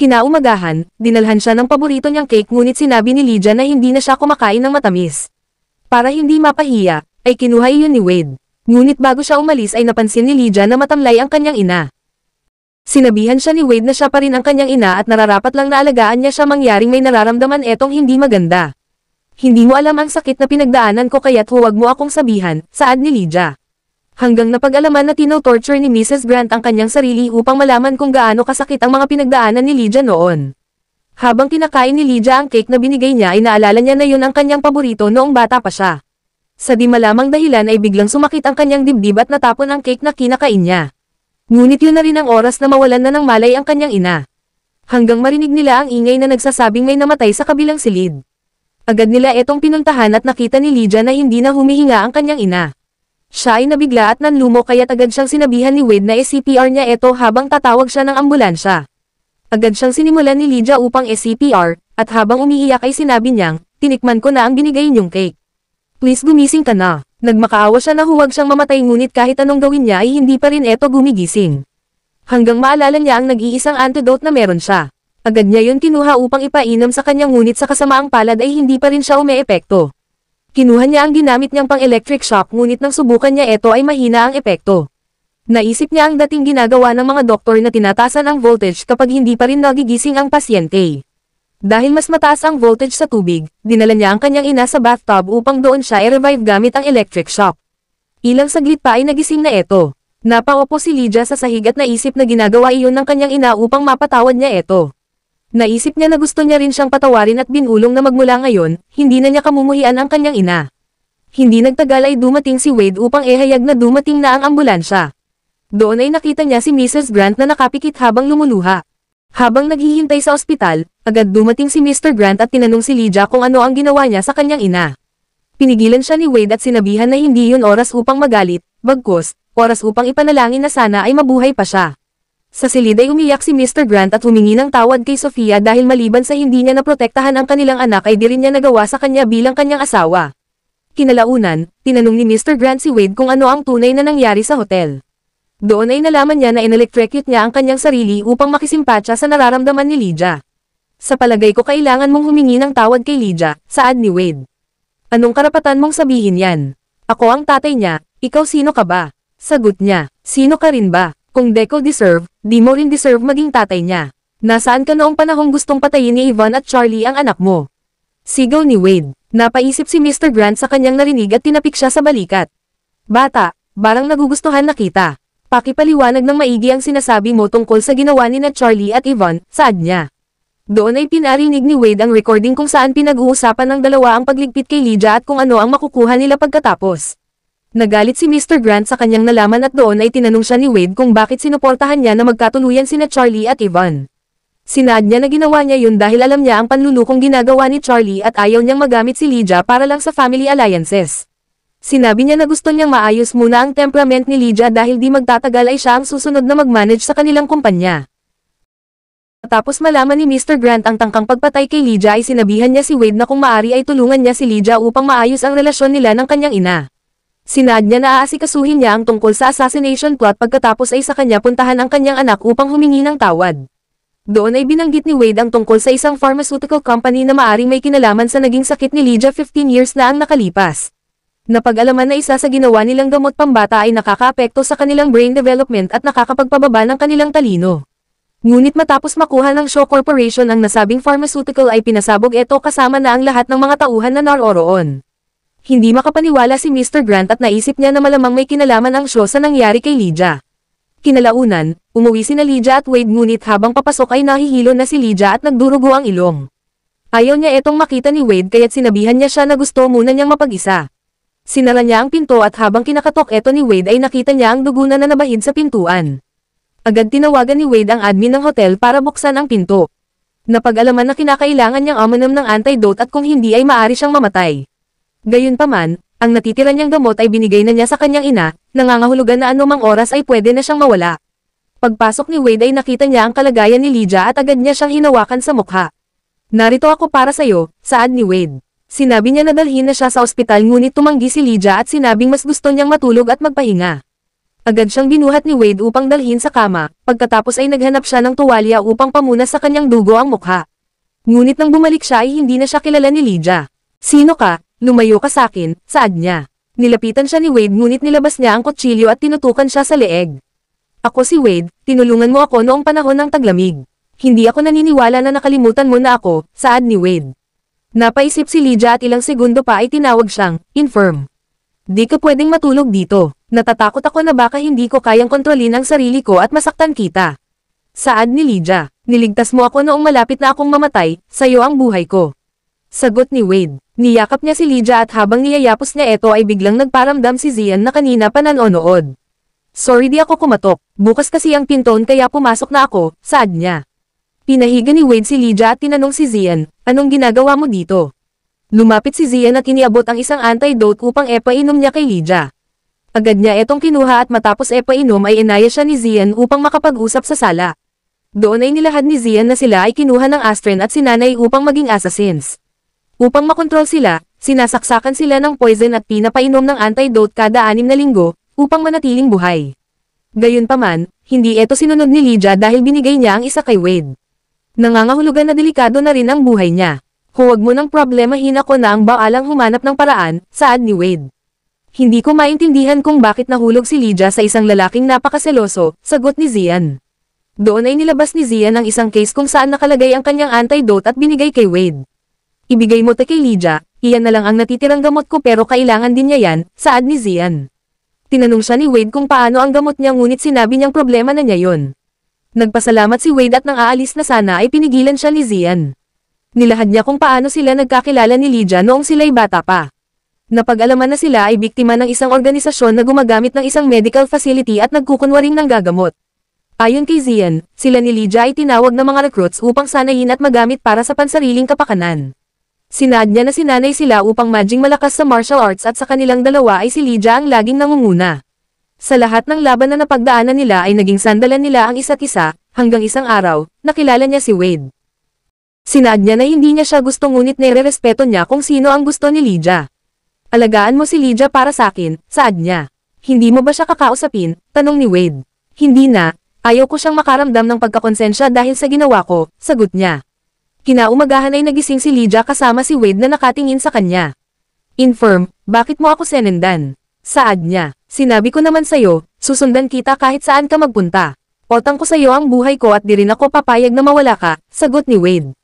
Kinaumagahan, dinalhan siya ng paborito niyang cake ngunit sinabi ni Lydia na hindi na siya kumakain ng matamis. Para hindi mapahiya, ay kinuha iyon ni Wade. Ngunit bago siya umalis ay napansin ni Lydia na matamlay ang kanyang ina. Sinabihan siya ni Wade na siya pa rin ang kanyang ina at nararapat lang na alagaan niya siya mangyaring may nararamdaman etong hindi maganda. Hindi mo alam ang sakit na pinagdaanan ko kaya't huwag mo akong sabihan, saad ni Lydia. Hanggang napag-alaman na tino-torture ni Mrs. Grant ang kanyang sarili upang malaman kung gaano kasakit ang mga pinagdaanan ni Lydia noon. Habang kinakain ni Lydia ang cake na binigay niya ay naalala niya na yun ang kanyang paborito noong bata pa siya. Sa di malamang dahilan ay biglang sumakit ang kanyang dibdib at natapon ang cake na kinakain niya. Ngunit yun na rin ang oras na mawalan na ng malay ang kanyang ina. Hanggang marinig nila ang ingay na nagsasabing may namatay sa kabilang silid. Agad nila etong pinuntahan at nakita ni Lydia na hindi na humihinga ang kanyang ina. Siya ay nabigla at nanlumo kaya't agad siyang sinabihan ni Wade na CPR niya ito habang tatawag siya ng ambulansya. Agad siyang sinimulan ni Lydia upang CPR, at habang umiiyak ay sinabi niyang, tinikman ko na ang binigay niyong cake. Please gumising ka na. Nagmakaawa siya na huwag siyang mamatay ngunit kahit anong gawin niya ay hindi pa rin eto gumigising. Hanggang maalala niya ang nag-iisang antidote na meron siya. Agad niya yun kinuha upang ipainom sa kanyang ngunit sa kasamaang palad ay hindi pa rin siya umeepekto. Kinuha niya ang ginamit niyang pang-electric shock ngunit nang subukan niya ito ay mahina ang epekto. Naisip niya ang dating ginagawa ng mga doktor na tinatasan ang voltage kapag hindi pa rin nagigising ang pasyente. Dahil mas mataas ang voltage sa tubig, dinala niya ang kanyang ina sa bathtub upang doon siya i-revive gamit ang electric shock. Ilang saglit pa ay nagising na ito. Napaupo si Lydia sa sahig at naisip na ginagawa iyon ng kanyang ina upang mapatawad niya ito. Naisip niya na gusto niya rin siyang patawarin at binulong na magmula ngayon, hindi na niya kamumuhian ang kanyang ina. Hindi nagtagal ay dumating si Wade upang ihayag na dumating na ang ambulansya. Doon ay nakita niya si Mrs. Grant na nakapikit habang lumuluha. Habang naghihintay sa ospital, agad dumating si Mr. Grant at tinanong si Lydia kung ano ang ginawa niya sa kanyang ina. Pinigilan siya ni Wade at sinabihan na hindi yun oras upang magalit, bagkus, oras upang ipanalangin na sana ay mabuhay pa siya. Sa silid ay umiyak si Mr. Grant at humingi ng tawad kay Sofia dahil maliban sa hindi niya naprotektahan ang kanilang anak ay di rin niya nagawa sa kanya bilang kanyang asawa. Kinalaunan, tinanong ni Mr. Grant si Wade kung ano ang tunay na nangyari sa hotel. Doon ay nalaman niya na in-electrocute niya ang kanyang sarili upang makisimpatsa sa nararamdaman ni Lydia. Sa palagay ko kailangan mong humingi ng tawad kay Lydia, saad ni Wade. Anong karapatan mong sabihin yan? Ako ang tatay niya, ikaw sino ka ba? Sagot niya, sino ka rin ba? Kung Deco deserve, di mo rin deserve maging tatay niya. Nasaan ka noong panahong gustong patayin ni Yvonne at Charlie ang anak mo? Sigaw ni Wade. Napaisip si Mr. Grant sa kanyang narinig at tinapik siya sa balikat. Bata, barang nagugustuhan na kita. Pakipaliwanag ng maigi ang sinasabi mo tungkol sa ginawa ni na Charlie at Yvonne, saad niya. Doon ay pinarinig ni Wade ang recording kung saan pinag-uusapan ng dalawa ang pagligpit kay Lydia at kung ano ang makukuha nila pagkatapos. Nagalit si Mr. Grant sa kanyang nalaman at doon ay tinanong siya ni Wade kung bakit sinuportahan niya na magkatuluyan sina Charlie at Yvonne. Sinaad niya na ginawa niya yun dahil alam niya ang panlulukong ginagawa ni Charlie at ayaw niyang magamit si Lydia para lang sa family alliances. Sinabi niya na gusto niyang maayos muna ang temperament ni Lydia dahil di magtatagal ay siya ang susunod na mag-manage sa kanilang kumpanya. Tapos malaman ni Mr. Grant ang tangkang pagpatay kay Lydia ay sinabihan niya si Wade na kung maari ay tulungan niya si Lydia upang maayos ang relasyon nila ng kanyang ina. Sinaad niya na aasikasuhin niya ang tungkol sa assassination plot pagkatapos ay sa kanya puntahan ang kanyang anak upang humingi ng tawad. Doon ay binanggit ni Wade ang tungkol sa isang pharmaceutical company na maaring may kinalaman sa naging sakit ni Lydia 15 years na ang nakalipas. Napag-alaman na isa sa ginawa nilang gamot pambata ay nakakaapekto sa kanilang brain development at nakakapagpababa ng kanilang talino. Ngunit matapos makuha ng Shaw Corporation ang nasabing pharmaceutical ay pinasabog ito kasama na ang lahat ng mga tauhan na naroroon. Hindi makapaniwala si Mr. Grant at naisip niya na malamang may kinalaman ang Shaw sa nangyari kay Lydia. Kinalaunan, umuwi sina Lydia at Wade ngunit habang papasok ay nahihilo na si Lydia at nagdurugo ang ilong. Ayaw niya itong makita ni Wade kaya't sinabihan niya siya na gusto muna niyang mapag-isa. Sinara niya ang pinto at habang kinakatok eto ni Wade ay nakita niya ang dugo na nanabahid sa pintuan. Agad tinawagan ni Wade ang admin ng hotel para buksan ang pinto. Napag-alaman na kinakailangan niyang uminom ng antidote at kung hindi ay maari siyang mamatay. Gayunpaman, Ang natitira niyang gamot ay binigay na niya sa kanyang ina, nangangahulugan na anumang oras ay pwede na siyang mawala. Pagpasok ni Wade ay nakita niya ang kalagayan ni Lydia at agad niya siyang hinawakan sa mukha. Narito ako para sa'yo, saad ni Wade. Sinabi niya na dalhin na siya sa ospital ngunit tumanggi si Lydia at sinabing mas gusto niyang matulog at magpahinga. Agad siyang binuhat ni Wade upang dalhin sa kama, pagkatapos ay naghanap siya ng tuwalya upang pamunas sa kanyang dugo ang mukha. Ngunit nang bumalik siya ay hindi na siya kilala ni Lydia. Sino ka? Lumayo ka sakin, saad niya. Nilapitan siya ni Wade ngunit nilabas niya ang kutsilyo at tinutukan siya sa leeg. Ako si Wade, tinulungan mo ako noong panahon ng taglamig. Hindi ako naniniwala na nakalimutan mo na ako, saad ni Wade. Napaisip si Lydia at ilang segundo pa ay tinawag siyang, infirm. Di ka pwedeng matulog dito. Natatakot ako na baka hindi ko kayang kontrolin ang sarili ko at masaktan kita. Saad ni Lydia, niligtas mo ako noong malapit na akong mamatay, sayo ang buhay ko. Sagot ni Wade. Niyakap niya si Lydia at habang niyayapos niya ito ay biglang nagparamdam si Zian na kanina pa nanonood. Sorry di ako kumatok, bukas kasi ang pinton kaya pumasok na ako, saad niya. Pinahiga ni Wade si Lydia at tinanong si Zian, anong ginagawa mo dito? Lumapit si Zian at iniabot ang isang antidote upang epainom niya kay Lydia. Agad niya itong kinuha at matapos epainom ay inaya siya ni Zian upang makapag-usap sa sala. Doon ay nilahad ni Zian na sila ay kinuha ng Astrid at sinanay upang maging assassins. Upang makontrol sila, sinasaksakan sila ng poison at pinapainom ng antidote kada 6 na linggo, upang manatiling buhay. Gayunpaman, hindi ito sinunod ni Lydia dahil binigay niya ang isa kay Wade. Nangangahulugan na delikado na rin ang buhay niya. Huwag mo ng problemahin ako na ang baalang humanap ng paraan, saad ni Wade. Hindi ko maintindihan kung bakit nahulog si Lydia sa isang lalaking napakaseloso, sagot ni Zian. Doon ay nilabas ni Zian ang isang case kung saan nakalagay ang kanyang antidote at binigay kay Wade. Ibigay mo to kay Lydia, iyan na lang ang natitirang gamot ko pero kailangan din niya yan, saad ni Zian. Tinanong siya ni Wade kung paano ang gamot niya ngunit sinabi niyang problema na niya yon. Nagpasalamat si Wade at nang aalis na sana ay pinigilan siya ni Zian. Nilahad niya kung paano sila nagkakilala ni Lydia noong sila'y bata pa. Napag-alaman na sila ay biktima ng isang organisasyon na gumagamit ng isang medical facility at nagkukunwaring ng gagamot. Ayon kay Zian, sila ni Lydia ay tinawag ng mga recruits upang sanayin at magamit para sa pansariling kapakanan. Sinad niya na sinanay sila upang maging malakas sa martial arts at sa kanilang dalawa ay si Lydia ang laging nangunguna. Sa lahat ng laban na napagdaanan nila ay naging sandalan nila ang isa't isa, hanggang isang araw, nakilala niya si Wade. Sinad niya na hindi niya siya gusto ngunit nire-respeto niya kung sino ang gusto ni Lydia. Alagaan mo si Lydia para sakin, saad niya. Hindi mo ba siya kakausapin? Tanong ni Wade. Hindi na, ayaw ko siyang makaramdam ng pagkakonsensya dahil sa ginawa ko, sagot niya. Kinaumagahan ay nagising si Lydia kasama si Wade na nakatingin sa kanya. Infirm, bakit mo ako senendan? Saad niya. Sinabi ko naman sa'yo, susundan kita kahit saan ka magpunta. Otang ko sa'yo ang buhay ko at di rin ako papayag na mawala ka, sagot ni Wade.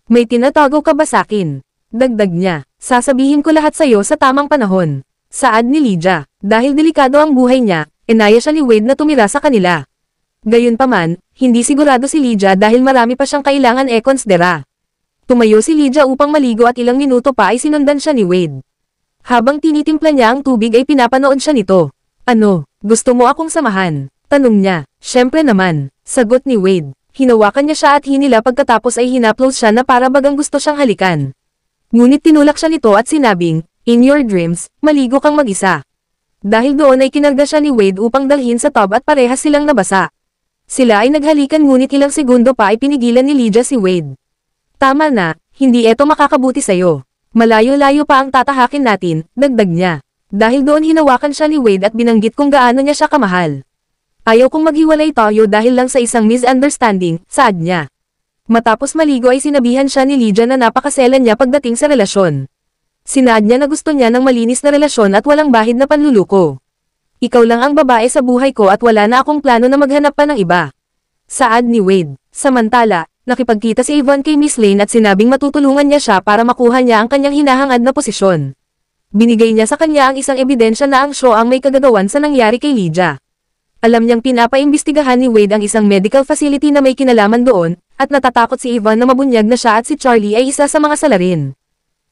May tinatago ka ba sakin? Dagdag niya, sasabihin ko lahat sa'yo sa tamang panahon. Saad ni Lydia, dahil delikado ang buhay niya, inaya siya ni Wade na tumira sa kanila. Gayunpaman, hindi sigurado si Lydia dahil marami pa siyang kailangan e-considera. Tumayo si Lydia upang maligo at ilang minuto pa ay sinundan siya ni Wade. Habang tinitimpla niya ang tubig ay pinapanood siya nito. Ano, gusto mo akong samahan? Tanong niya. Siyempre naman, sagot ni Wade. Hinawakan niya siya at hinila pagkatapos ay hinaplos siya na para bagang gusto siyang halikan. Ngunit tinulak siya nito at sinabing, in your dreams, maligo kang mag-isa. Dahil doon ay kinarga siya ni Wade upang dalhin sa tub at parehas silang nabasa. Sila ay naghalikan ngunit ilang segundo pa ay pinigilan ni Lydia si Wade. Tama na, hindi ito makakabuti sa'yo. Malayo-layo pa ang tatahakin natin, dagdag niya. Dahil doon hinawakan siya ni Wade at binanggit kung gaano niya siya kamahal. Ayaw kong maghiwalay tayo dahil lang sa isang misunderstanding, saad niya. Matapos maligo ay sinabihan siya ni Lydia na napakaselan niya pagdating sa relasyon. Sinad niya na gusto niya ng malinis na relasyon at walang bahid na panluluko. Ikaw lang ang babae sa buhay ko at wala na akong plano na maghanap pa ng iba. Saad ni Wade. Samantala, nakipagkita si Yvonne kay Miss Lane at sinabing matutulungan niya siya para makuha niya ang kanyang hinahangad na posisyon. Binigay niya sa kanya ang isang ebidensya na ang show ang may kagagawan sa nangyari kay Lydia. Alam niyang pinapaimbestigahan ni Wade ang isang medical facility na may kinalaman doon, at natatakot si Yvonne na mabunyag na siya at si Charlie ay isa sa mga salarin.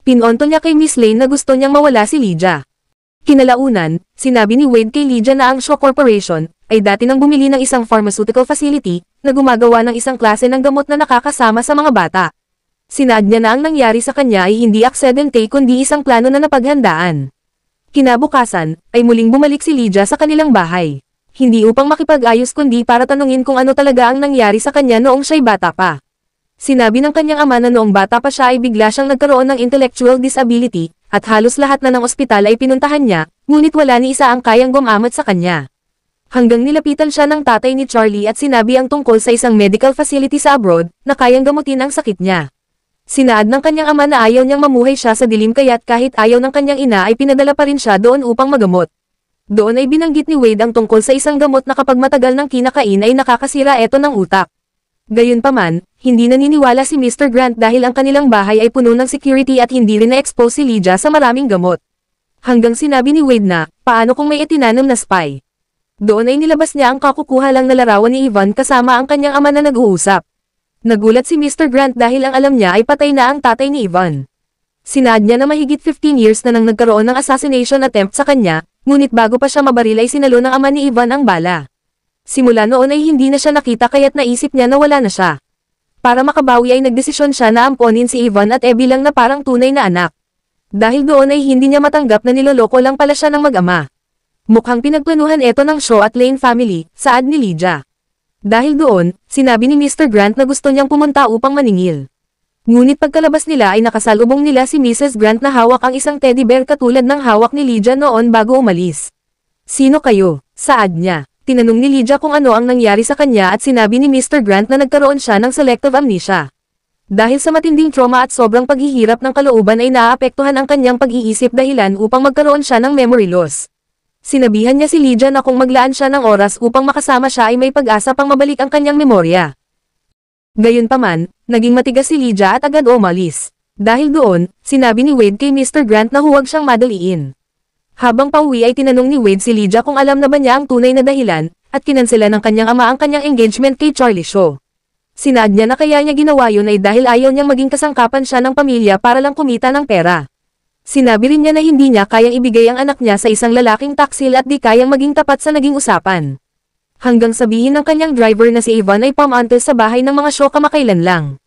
Pinonto niya kay Miss Lane na gusto niyang mawala si Lydia. Kinalaunan, sinabi ni Wade kay Lydia na ang Shaw Corporation ay dati nang bumili ng isang pharmaceutical facility na gumagawa ng isang klase ng gamot na nakakasama sa mga bata. Sinad niya na ang nangyari sa kanya ay hindi aksidente kundi isang plano na napaghandaan. Kinabukasan, ay muling bumalik si Lydia sa kanilang bahay. Hindi upang makipag-ayos kundi para tanungin kung ano talaga ang nangyari sa kanya noong siya'y bata pa. Sinabi ng kanyang ama na noong bata pa siya ay bigla siyang nagkaroon ng intellectual disability, at halos lahat na ng ospital ay pinuntahan niya, ngunit wala ni isa ang kayang gumamat sa kanya. Hanggang nilapitan siya ng tatay ni Charlie at sinabi ang tungkol sa isang medical facility sa abroad, na kayang gamutin ang sakit niya. Sinaad ng kanyang ama na ayaw niyang mamuhay siya sa dilim kaya't kahit ayaw ng kanyang ina ay pinadala pa rin siya doon upang magamot. Doon ay binanggit ni Wade ang tungkol sa isang gamot na kapag matagal ng kinakain ay nakakasira ito ng utak. Gayunpaman, hindi naniniwala si Mr. Grant dahil ang kanilang bahay ay puno ng security at hindi rin na-expose si Lydia sa maraming gamot. Hanggang sinabi ni Wade na, paano kung may itinanong na spy? Doon ay nilabas niya ang kakukuha lang na larawan ni Ivan kasama ang kanyang ama na nag-uusap. Nagulat si Mr. Grant dahil ang alam niya ay patay na ang tatay ni Ivan. Sinaad niya na mahigit 15 years na nang nagkaroon ng assassination attempt sa kanya, ngunit bago pa siya mabaril ay sinalo ng ama ni Ivan ang bala. Simula noon ay hindi na siya nakita kaya't naisip niya na wala na siya. Para makabawi ay nagdesisyon siya na amponin si Ivan at Abby lang na parang tunay na anak. Dahil doon ay hindi niya matanggap na niloloko lang pala siya ng mag-ama. Mukhang pinagplanuhan ito ng Shaw at Lane family, saad ni Lydia. Dahil doon, sinabi ni Mr. Grant na gusto niyang pumunta upang maningil. Ngunit pagkalabas nila ay nakasalubong nila si Mrs. Grant na hawak ang isang teddy bear katulad ng hawak ni Lydia noon bago umalis. Sino kayo? Saad niya. Tinanong ni Lydia kung ano ang nangyari sa kanya at sinabi ni Mr. Grant na nagkaroon siya ng selective amnesia. Dahil sa matinding trauma at sobrang paghihirap ng kalooban ay naaapektuhan ang kanyang pag-iisip dahilan upang magkaroon siya ng memory loss. Sinabihan niya si Lydia na kung maglaan siya ng oras upang makasama siya ay may pag-asa pang mabalik ang kanyang memorya. Gayunpaman, naging matigas si Lydia at agad umalis. Dahil doon, sinabi ni Wade kay Mr. Grant na huwag siyang madaliin. Habang pauwi ay tinanong ni Wade si Lydia kung alam na ba niya ang tunay na dahilan, at kinansela ng kanyang ama ang kanyang engagement kay Charlie Shaw. Sinaad niya na kaya niya ginawa yun ay dahil ayaw niyang maging kasangkapan siya ng pamilya para lang kumita ng pera. Sinabi rin niya na hindi niya kayang ibigay ang anak niya sa isang lalaking taksil at di kayang maging tapat sa naging usapan. Hanggang sabihin ng kanyang driver na si Ivan ay pumunta sa bahay ng mga Shaw kamakailan lang.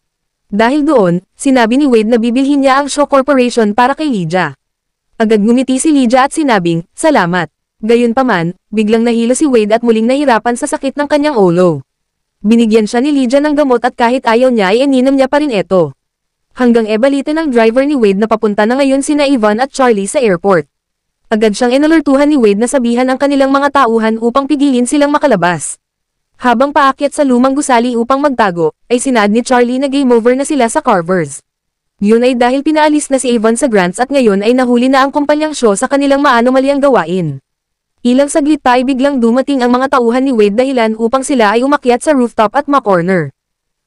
Dahil doon, sinabi ni Wade na bibilhin niya ang Shaw Corporation para kay Lydia. Agad ngumiti si Lydia at sinabing, salamat. Gayunpaman, biglang nahilo si Wade at muling nahirapan sa sakit ng kanyang ulo. Binigyan siya ni Lydia ng gamot at kahit ayaw niya ay ininom niya pa rin ito. Hanggang balita ng driver ni Wade na papunta na ngayon sina Ivan at Charlie sa airport. Agad siyang inalertuhan ni Wade na sabihan ang kanilang mga tauhan upang pigilin silang makalabas. Habang paakyat sa lumang gusali upang magtago, ay sinaad ni Charlie na game over na sila sa Carvers. Yun ay dahil pinaalis na si Ivan sa Grants at ngayon ay nahuli na ang kumpanyang Shaw sa kanilang maanomaliang gawain. Ilang saglit pa ay biglang dumating ang mga tauhan ni Wade dahilan upang sila ay umakyat sa rooftop at ma-corner.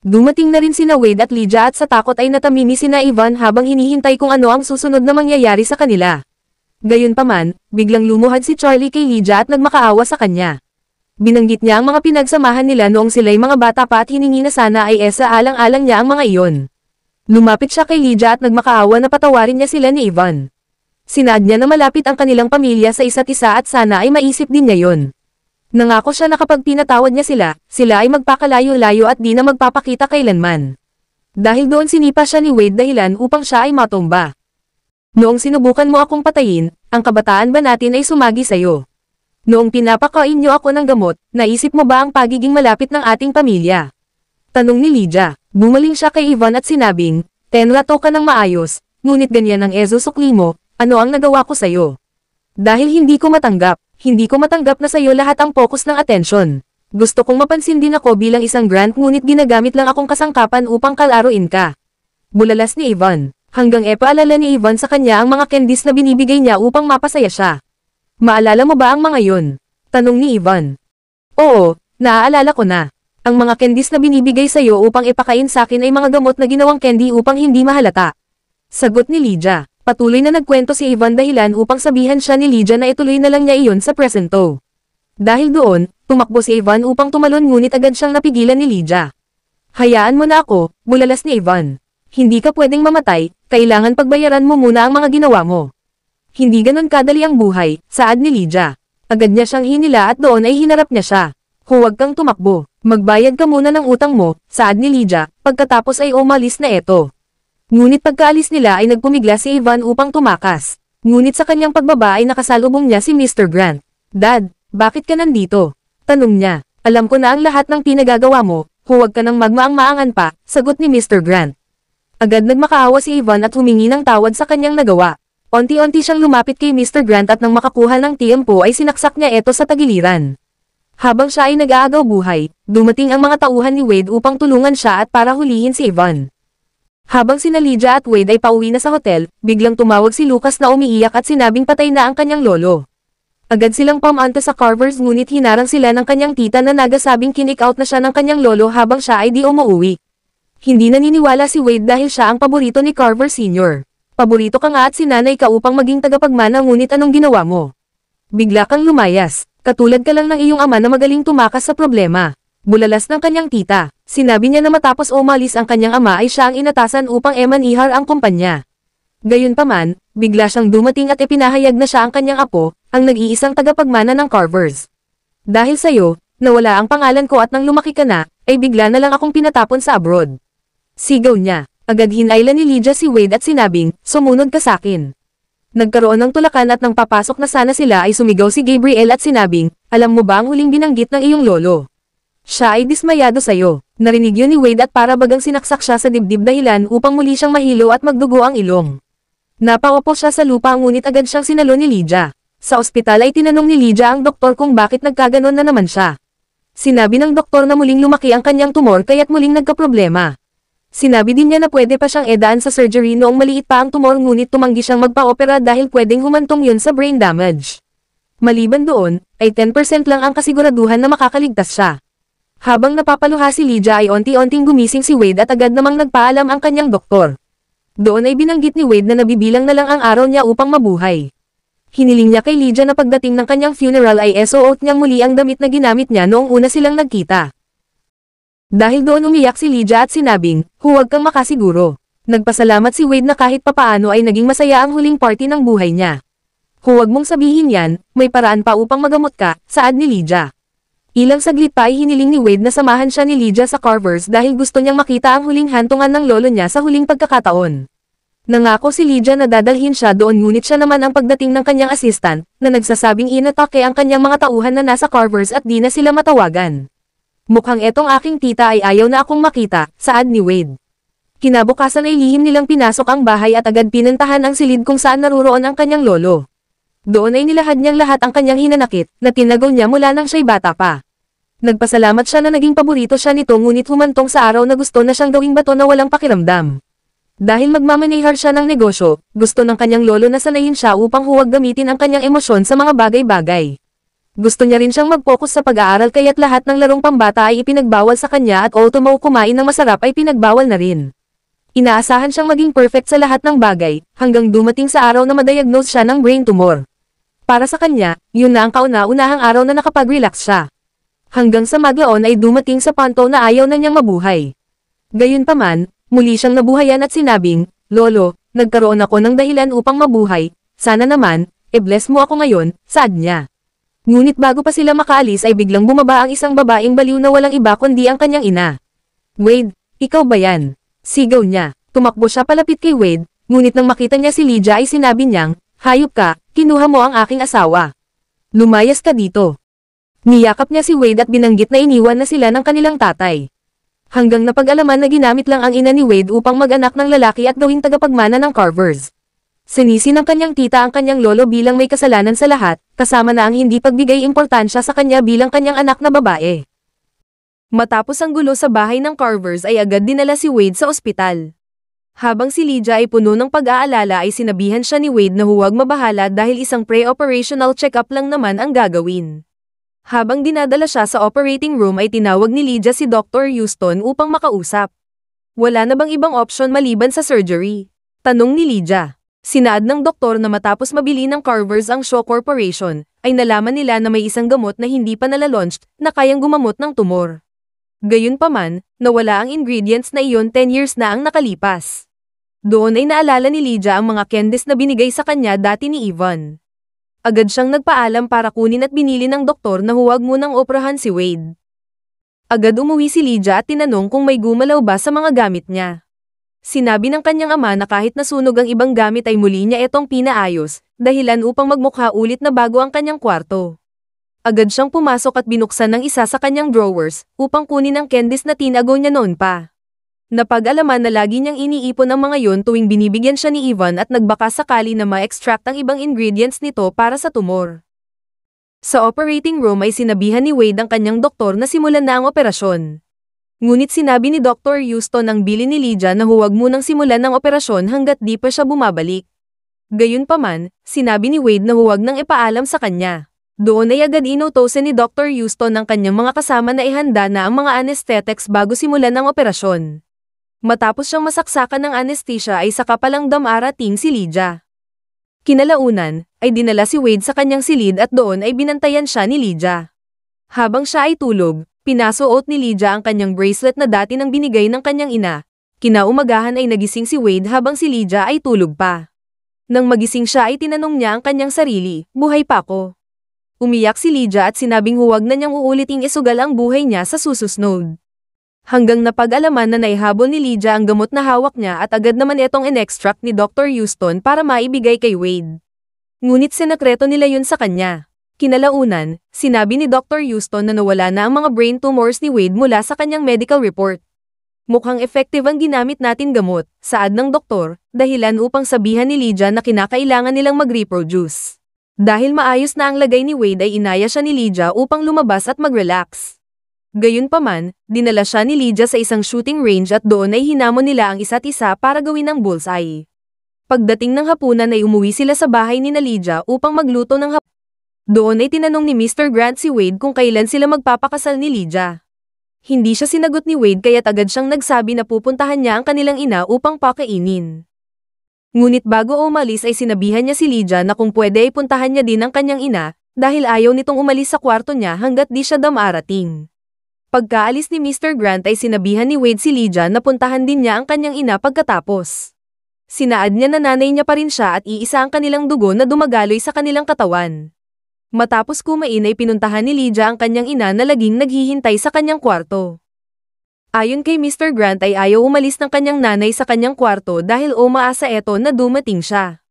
Dumating na rin sina Wade at Lydia at sa takot ay natamimi sina Ivan habang hinihintay kung ano ang susunod na mangyayari sa kanila. Gayunpaman, biglang lumuhad si Charlie kay Lydia at nagmakaawa sa kanya. Binanggit niya ang mga pinagsamahan nila noong sila'y mga bata pa at hiningi na sana ay alang-alang niya ang mga iyon. Lumapit siya kay Lydia at nagmakaawa na patawarin niya sila ni Ivan. Sinaad niya na malapit ang kanilang pamilya sa isa't isa at sana ay maisip din niya yon. Nangako siya na kapag pinatawad niya sila ay magpakalayo-layo at di na magpapakita kailanman. Dahil doon sinipa siya ni Wade dahilan upang siya ay matumba. Noong sinubukan mo akong patayin, ang kabataan ba natin ay sumagi sa'yo? Noong pinapakain niyo ako ng gamot, naisip mo ba ang pagiging malapit ng ating pamilya? Tanong ni Lydia. Bumaling siya kay Ivan at sinabing, tenrato ka ng maayos, ngunit ganyan ang sukli mo, ano ang nagawa ko sa'yo? Dahil hindi ko matanggap na sa'yo lahat ang focus ng atensyon. Gusto kong mapansin din ako bilang isang Grant ngunit ginagamit lang akong kasangkapan upang kalaruin ka. Bulalas ni Ivan. Hanggang paalala ni Ivan sa kanya ang mga candies na binibigay niya upang mapasaya siya. Maalala mo ba ang mga yon? Tanong ni Ivan. Oo, naaalala ko na. Ang mga candies na binibigay sa'yo upang ipakain sa akin ay mga gamot na ginawang candy upang hindi mahalata. Sagot ni Lydia. Patuloy na nagkwento si Ivan dahilan upang sabihan siya ni Lydia na ituloy na lang niya iyon sa presento. Dahil doon, tumakbo si Ivan upang tumalon ngunit agad siyang napigilan ni Lydia. Hayaan mo na ako, bulalas ni Ivan. Hindi ka pwedeng mamatay, kailangan pagbayaran mo muna ang mga ginawa mo. Hindi ganon kadali ang buhay, saad ni Lydia. Agad niya siyang hinila at doon ay hinarap niya siya. Huwag kang tumakbo, magbayad ka muna ng utang mo, saad ni Lydia, pagkatapos ay umalis na ito. Ngunit pagkaalis nila ay nagpumigla si Ivan upang tumakas. Ngunit sa kanyang pagbaba ay nakasalubong niya si Mr. Grant. Dad, bakit ka nandito? Tanong niya. Alam ko na ang lahat ng pinagagawa mo, huwag ka nang magmaang-maangan pa, sagot ni Mr. Grant. Agad nagmakaawa si Ivan at humingi ng tawad sa kanyang nagawa. Unti-unti siyang lumapit kay Mr. Grant at nang makakuha ng tiempo ay sinaksak niya ito sa tagiliran. Habang siya ay nag-aagaw buhay, dumating ang mga tauhan ni Wade upang tulungan siya at para hulihin si Ivan. Habang sina Lydia at Wade ay pauwi na sa hotel, biglang tumawag si Lucas na umiiyak at sinabing patay na ang kanyang lolo. Agad silang pumunta sa Carvers ngunit hinarang sila ng kanyang tita na nagsabing kinik out na siya ng kanyang lolo habang siya ay di umuwi. Hindi naniniwala si Wade dahil siya ang paborito ni Carver Sr. Paborito ka nga at sinanay ka upang maging tagapagmana ngunit anong ginawa mo? Bigla kang lumayas, katulad ka lang ng iyong ama na magaling tumakas sa problema. Bulalas ng kanyang tita. Sinabi niya na matapos umalis ang kanyang ama ay siya ang inatasan upang emanihar ang kumpanya. Gayunpaman, bigla siyang dumating at ipinahayag na siya ang kanyang apo, ang nag-iisang tagapagmana ng Carvers. Dahil sa'yo, nawala ang pangalan ko at nang lumaki ka na, ay bigla na lang akong pinatapon sa abroad. Sigaw niya. Agad hinailan ni Lydia si Wade at sinabing, sumunod ka sakin. Nagkaroon ng tulakan at nang papasok na sana sila ay sumigaw si Gabriel at sinabing, alam mo ba ang huling binanggit ng iyong lolo? Siya ay dismayado sa'yo. Narinig yun ni Wade at para bagang sinaksak siya sa dibdib dahilan upang muli siyang mahilo at magdugo ang ilong. Napaupo siya sa lupa ngunit agad siyang sinalo ni Lydia. Sa ospital ay tinanong ni Lydia ang doktor kung bakit nagkaganon na naman siya. Sinabi ng doktor na muling lumaki ang kanyang tumor kaya't muling nagkaproblema. Sinabi din niya na pwede pa siyang edaan sa surgery noong maliit pa ang tumor ngunit tumanggi siyang magpa-opera dahil pwedeng humantong yun sa brain damage. Maliban doon, ay 10% lang ang kasiguraduhan na makakaligtas siya. Habang napapaluha si Lydia ay onti-onting gumising si Wade at agad namang nagpaalam ang kanyang doktor. Doon ay binanggit ni Wade na nabibilang na lang ang araw niya upang mabuhay. Hiniling niya kay Lydia na pagdating ng kanyang funeral ay isuot niyang muli ang damit na ginamit niya noong una silang nagkita. Dahil doon umiyak si Lydia at sinabing, huwag kang makasiguro. Nagpasalamat si Wade na kahit papaano ay naging masaya ang huling party ng buhay niya. Huwag mong sabihin yan, may paraan pa upang magamot ka, saad ni Lydia. Ilang saglit pa ay hiniling ni Wade na samahan siya ni Lydia sa Carvers dahil gusto niyang makita ang huling hantungan ng lolo niya sa huling pagkakataon. Nangako si Lydia na dadalhin siya doon ngunit siya naman ang pagdating ng kanyang assistant, na nagsasabing inatake ang kanyang mga tauhan na nasa Carvers at di na sila matawagan. Mukhang etong aking tita ay ayaw na akong makita, saad ni Wade. Kinabukasan ay lihim nilang pinasok ang bahay at agad pinuntahan ang silid kung saan naruroon ang kanyang lolo. Doon ay nilahad niyang lahat ang kanyang hinanakit, na tinagaw niya mula nang siya'y bata pa. Nagpasalamat siya na naging paborito siya nito ngunit humantong sa araw na gusto na siyang gawing bato na walang pakiramdam. Dahil magmamanehar siya ng negosyo, gusto ng kanyang lolo na sanayin siya upang huwag gamitin ang kanyang emosyon sa mga bagay-bagay. Gusto niya rin siyang mag-focus sa pag-aaral kaya't lahat ng larong pambata ay ipinagbawal sa kanya at although kumain ng masarap ay pinagbawal na rin. Inaasahan siyang maging perfect sa lahat ng bagay, hanggang dumating sa araw na madiagnose siya ng brain tumor. Para sa kanya, yun na ang kauna-unahang araw na nakapag-relax siya. Hanggang sa maglaon ay dumating sa panto na ayaw na niyang mabuhay. Gayunpaman, muli siyang nabuhayan at sinabing, Lolo, nagkaroon ako ng dahilan upang mabuhay, sana naman, e-bless mo ako ngayon, saad niya. Ngunit bago pa sila makaalis ay biglang bumaba ang isang babaeng baliw na walang iba kundi ang kanyang ina. Wade, ikaw ba yan? Sigaw niya. Tumakbo siya palapit kay Wade, ngunit nang makita niya si Lydia ay sinabi niyang, hayop ka, kinuha mo ang aking asawa. Lumayas ka dito. Niyakap niya si Wade at binanggit na iniwan na sila ng kanilang tatay. Hanggang napag-alaman na ginamit lang ang ina ni Wade upang mag-anak ng lalaki at gawing tagapagmana ng Carvers. Sinisi ng kanyang tita ang kanyang lolo bilang may kasalanan sa lahat, kasama na ang hindi pagbigay importansya sa kanya bilang kanyang anak na babae. Matapos ang gulo sa bahay ng Carvers ay agad dinala si Wade sa ospital. Habang si Lydia ay puno ng pag-aalala ay sinabihan siya ni Wade na huwag mabahala dahil isang pre-operational check-up lang naman ang gagawin. Habang dinadala siya sa operating room ay tinawag ni Lydia si Dr. Houston upang makausap. Wala na bang ibang option maliban sa surgery? Tanong ni Lydia. Sinaad ng doktor na matapos mabili ng Carvers ang Shaw Corporation, ay nalaman nila na may isang gamot na hindi pa nalalaunched na kayang gumamot ng tumor. Gayunpaman, nawala ang ingredients na iyon 10 years na ang nakalipas. Doon ay naalala ni Lydia ang mga candies na binigay sa kanya dati ni Ivan. Agad siyang nagpaalam para kunin at binili ng doktor na huwag munang operahan si Wade. Agad umuwi si Lydia at tinanong kung may gumalaw ba sa mga gamit niya. Sinabi ng kanyang ama na kahit nasunog ang ibang gamit ay muli niya itong pinaayos, dahilan upang magmukha ulit na bago ang kanyang kwarto. Agad siyang pumasok at binuksan ng isa sa kanyang drawers, upang kunin ang candies na tinago niya noon pa. Napag-alaman na lagi niyang iniipon ang mga yon tuwing binibigyan siya ni Ivan at nagbaka sakali na ma-extract ang ibang ingredients nito para sa tumor. Sa operating room ay sinabihan ni Wade ang kanyang doktor na simulan na ang operasyon. Ngunit sinabi ni Dr. Houston ang bili ni Lydia na huwag munang simulan ang operasyon hanggat di pa siya bumabalik. Gayunpaman, sinabi ni Wade na huwag nang ipaalam sa kanya. Doon ay agad inutosan ni Dr. Houston ang kanyang mga kasama na ihanda na ang mga anesthetics bago simulan ang operasyon. Matapos siyang masaksakan ng anesthesia ay saka palang dumarating si Lydia. Kinalaunan, ay dinala si Wade sa kanyang silid at doon ay binantayan siya ni Lydia. Habang siya ay tulog, pinasuot ni Lydia ang kanyang bracelet na dati nang binigay ng kanyang ina. Kinaumagahan ay nagising si Wade habang si Lydia ay tulog pa. Nang magising siya ay tinanong niya ang kanyang sarili, buhay pa ako. Umiyak si Lydia at sinabing huwag na niyang uuliting isugal ang buhay niya sa susunod. Hanggang napag-alaman na naihabol ni Lydia ang gamot na hawak niya at agad naman itong in-extract ni Dr. Houston para maibigay kay Wade. Ngunit sinakreto nila yun sa kanya. Kinalaunan, sinabi ni Dr. Houston na nawala na ang mga brain tumors ni Wade mula sa kanyang medical report. Mukhang effective ang ginamit natin gamot, saad ng doktor, dahilan upang sabihan ni Lydia na kinakailangan nilang mag-reproduce. Dahil maayos na ang lagay ni Wade ay inaya siya ni Lydia upang lumabas at mag-relax. Gayunpaman, dinala siya ni Lydia sa isang shooting range at doon ay hinamon nila ang isa't isa para gawin ang bullseye. Pagdating ng hapunan ay umuwi sila sa bahay ni Lydia upang magluto ng hapunan. Doon ay tinanong ni Mr. Grant si Wade kung kailan sila magpapakasal ni Lydia. Hindi siya sinagot ni Wade kaya't agad siyang nagsabi na pupuntahan niya ang kanilang ina upang pakainin. Ngunit bago umalis ay sinabihan niya si Lydia na kung pwede ay puntahan niya din ang kanyang ina, dahil ayaw nitong umalis sa kwarto niya hanggat di siya dumarating. Pagkaalis ni Mr. Grant ay sinabihan ni Wade si Lydia na puntahan din niya ang kanyang ina pagkatapos. Sinaad niya na nanay niya pa rin siya at iisa ang kanilang dugo na dumagaloy sa kanilang katawan. Matapos kumain ay pinuntahan ni Lydia ang kanyang ina na laging naghihintay sa kanyang kwarto. Ayon kay Mr. Grant ay ayaw umalis ng kanyang nanay sa kanyang kwarto dahil umaasa ito na dumating siya.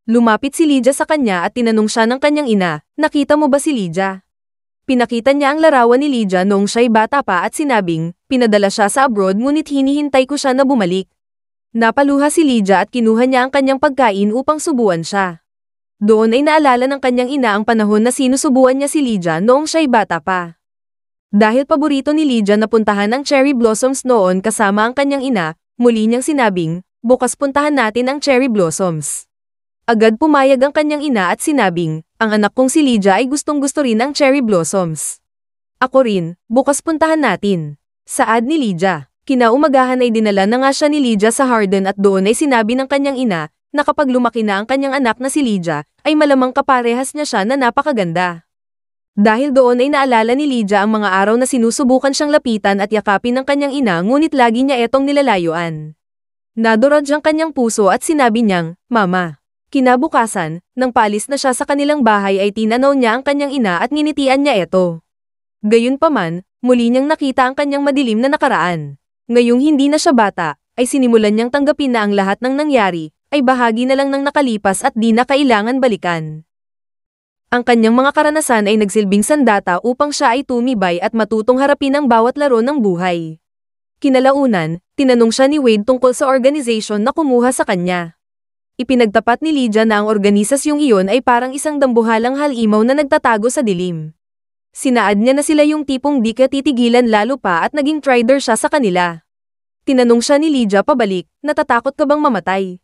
Lumapit si Lydia sa kanya at tinanong siya ng kanyang ina, nakita mo ba si Lydia? Pinakita niya ang larawan ni Lydia noong siya'y bata pa at sinabing, pinadala siya sa abroad ngunit hinihintay ko siya na bumalik. Napaluha si Lydia at kinuha niya ang kanyang pagkain upang subuan siya. Doon ay naalala ng kanyang ina ang panahon na sinusubuan niya si Lydia noong siya'y bata pa. Dahil paborito ni Lydia na puntahan ang cherry blossoms noon kasama ang kanyang ina, muli niyang sinabing, bukas puntahan natin ang cherry blossoms. Agad pumayag ang kanyang ina at sinabing, ang anak kong si Lydia ay gustong-gusto rin ang cherry blossoms. Ako rin, bukas puntahan natin. Saad ni Lydia. Kinaumagahan ay dinala na nga siya ni Lydia sa Hardin at doon ay sinabi ng kanyang ina, na kapag lumaki na ang kanyang anak na si Lydia, ay malamang kaparehas niya siya na napakaganda. Dahil doon ay naalala ni Lydia ang mga araw na sinusubukan siyang lapitan at yakapin ng kanyang ina ngunit lagi niya etong nilalayuan. Nadurog ang kanyang puso at sinabi niyang, Mama. Kinabukasan, nang paalis na siya sa kanilang bahay ay tinanaw niya ang kanyang ina at nginitian niya ito. Gayunpaman, muli niyang nakita ang kanyang madilim na nakaraan. Ngayong hindi na siya bata, ay sinimulan niyang tanggapin na ang lahat ng nangyari, ay bahagi na lang ng nakalipas at di na kailangan balikan. Ang kanyang mga karanasan ay nagsilbing sandata upang siya ay tumibay at matutong harapin ang bawat laro ng buhay. Kinalaunan, tinanong siya ni Wade tungkol sa organization na kumuha sa kanya. Ipinagtapat ni Lydia na ang organisasyong iyon ay parang isang dambuhalang halimaw na nagtatago sa dilim. Sinaad niya na sila yung tipong di ka titigilan lalo pa at naging trader siya sa kanila. Tinanong siya ni Lydia pabalik, natatakot ka bang mamatay?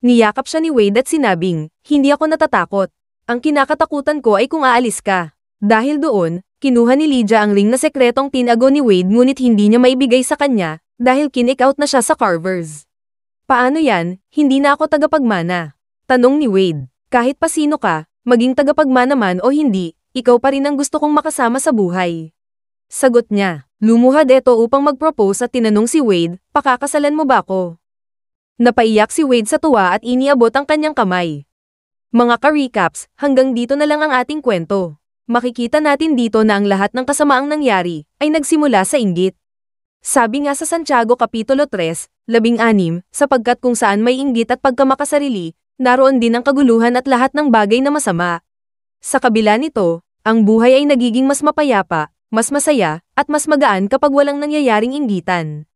Niyakap siya ni Wade at sinabing, hindi ako natatakot. Ang kinakatakutan ko ay kung aalis ka. Dahil doon, kinuha ni Lydia ang ring na sekretong tinago ni Wade ngunit hindi niya maibigay sa kanya dahil kick out na siya sa Carvers. Paano yan, hindi na ako tagapagmana? Tanong ni Wade. Kahit pa sino ka, maging tagapagmana man o hindi, ikaw pa rin ang gusto kong makasama sa buhay. Sagot niya. Lumuhad ito upang mag-propose at tinanong si Wade, pakakasalan mo ba ako? Napaiyak si Wade sa tuwa at iniabot ang kanyang kamay. Mga ka-recaps, hanggang dito na lang ang ating kwento. Makikita natin dito na ang lahat ng kasamaang nangyari ay nagsimula sa inggit. Sabi nga sa Santiago Kapitulo 3:16, sapagkat kung saan may inggit at pagkamakasarili, naroon din ang kaguluhan at lahat ng bagay na masama. Sa kabila nito, ang buhay ay nagiging mas mapayapa, mas masaya, at mas magaan kapag walang nangyayaring inggitan.